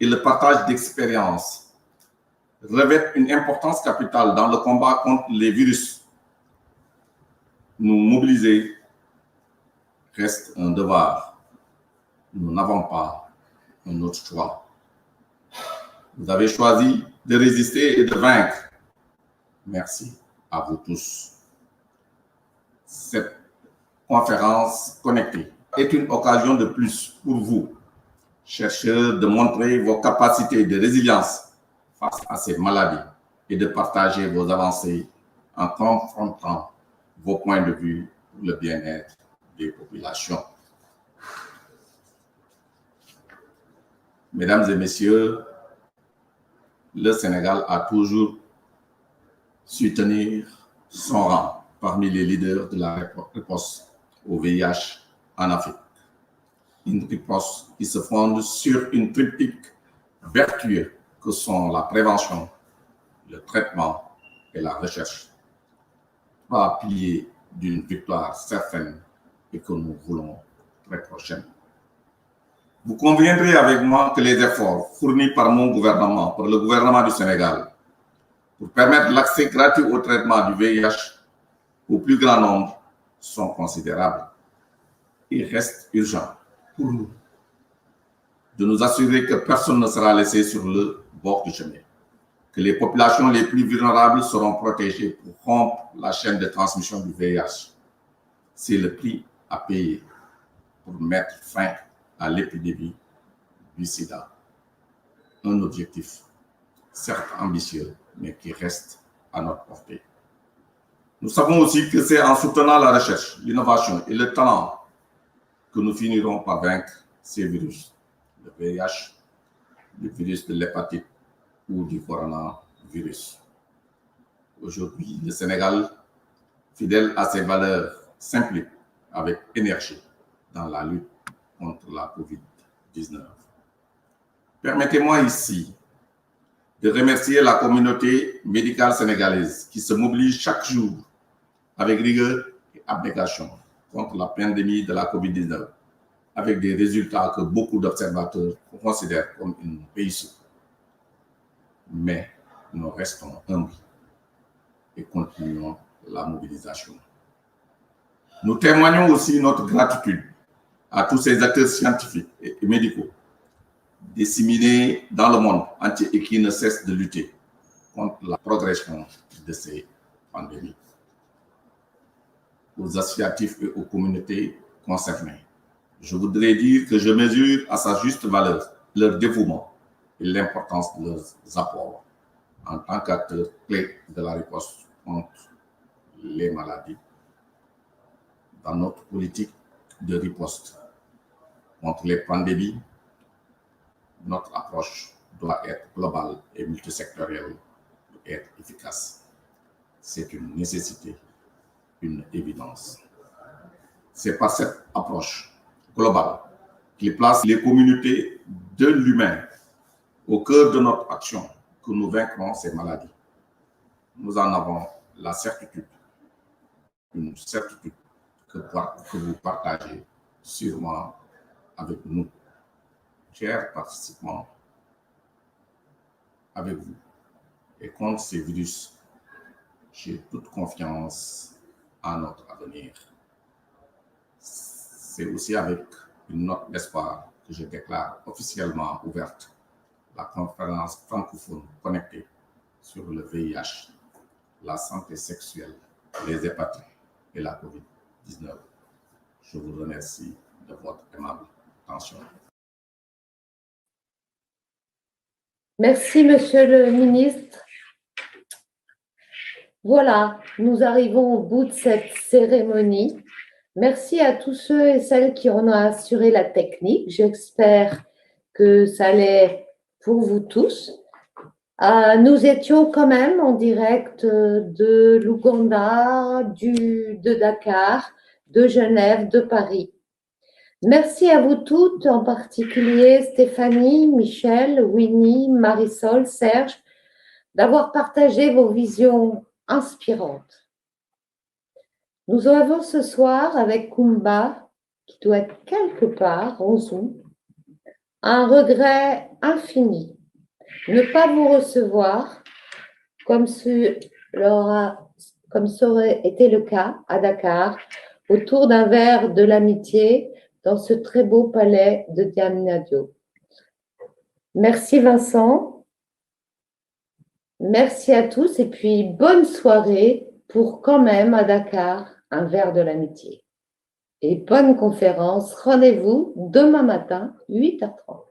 et le partage d'expériences revêtent une importance capitale dans le combat contre les virus, nous mobiliser reste un devoir. Nous n'avons pas un autre choix. Vous avez choisi de résister et de vaincre. Merci à vous tous. Cette conférence connectée est une occasion de plus pour vous, chercheurs, de montrer vos capacités de résilience face à ces maladies et de partager vos avancées en confrontant vos points de vue pour le bien-être des populations. Mesdames et messieurs, le Sénégal a toujours su tenir son rang parmi les leaders de la réponse au VIH en Afrique. Une réponse qui se fonde sur une triptyque vertueuse que sont la prévention, le traitement et la recherche. Trois piliers d'une victoire certaine et que nous voulons très prochaine. Vous conviendrez avec moi que les efforts fournis par mon gouvernement, par le gouvernement du Sénégal, pour permettre l'accès gratuit au traitement du VIH au plus grand nombre sont considérables. Il reste urgent pour nous de nous assurer que personne ne sera laissé sur le bord du chemin, que les populations les plus vulnérables seront protégées pour rompre la chaîne de transmission du VIH. C'est le prix à payer pour mettre fin à l'épidémie du sida. Un objectif, certes ambitieux, mais qui reste à notre portée. Nous savons aussi que c'est en soutenant la recherche, l'innovation et le talent que nous finirons par vaincre ces virus, le VIH, le virus de l'hépatite ou du coronavirus. Aujourd'hui, le Sénégal, fidèle à ses valeurs, s'implique avec énergie dans la lutte contre la COVID-19. Permettez-moi ici de remercier la communauté médicale sénégalaise qui se mobilise chaque jour avec rigueur et abnégation contre la pandémie de la COVID-19, avec des résultats que beaucoup d'observateurs considèrent comme une réussite. Mais nous restons humbles et continuons la mobilisation. Nous témoignons aussi notre gratitude à tous ces acteurs scientifiques et médicaux disséminés dans le monde entier et qui ne cessent de lutter contre la progression de ces pandémies. Aux associatifs et aux communautés concernées, je voudrais dire que je mesure à sa juste valeur leur dévouement et l'importance de leurs apports en tant qu'acteurs clés de la réponse contre les maladies. Dans notre politique de riposte contre les pandémies, notre approche doit être globale et multisectorielle pour être efficace. C'est une nécessité, une évidence. C'est par cette approche globale qui place les communautés de l'humain au cœur de notre action que nous vaincrons ces maladies. Nous en avons la certitude, une certitude que vous partagez sûrement avec nous. Chers participants, avec vous et contre ces virus, j'ai toute confiance en notre avenir. C'est aussi avec une note d'espoir que je déclare officiellement ouverte la conférence francophone connectée sur le VIH, la santé sexuelle, les hépatites et la COVID-19. Je vous remercie de votre aimable attention. Merci, Monsieur le ministre. Voilà, nous arrivons au bout de cette cérémonie. Merci à tous ceux et celles qui en ont assuré la technique. J'espère que ça allait pour vous tous. Nous étions quand même en direct de l'Ouganda, de Dakar, de Genève, de Paris. Merci à vous toutes, en particulier Stéphanie, Michel, Winnie, Marisol, Serge, d'avoir partagé vos visions inspirantes. Nous avons ce soir, avec Kumba, qui doit être quelque part en Zoom, un regret infini. Ne pas vous recevoir comme ça aurait été le cas à Dakar, autour d'un verre de l'amitié dans ce très beau palais de Diamniadio. Merci Vincent, merci à tous et puis bonne soirée pour quand même à Dakar un verre de l'amitié. Et bonne conférence, rendez-vous demain matin 8h30.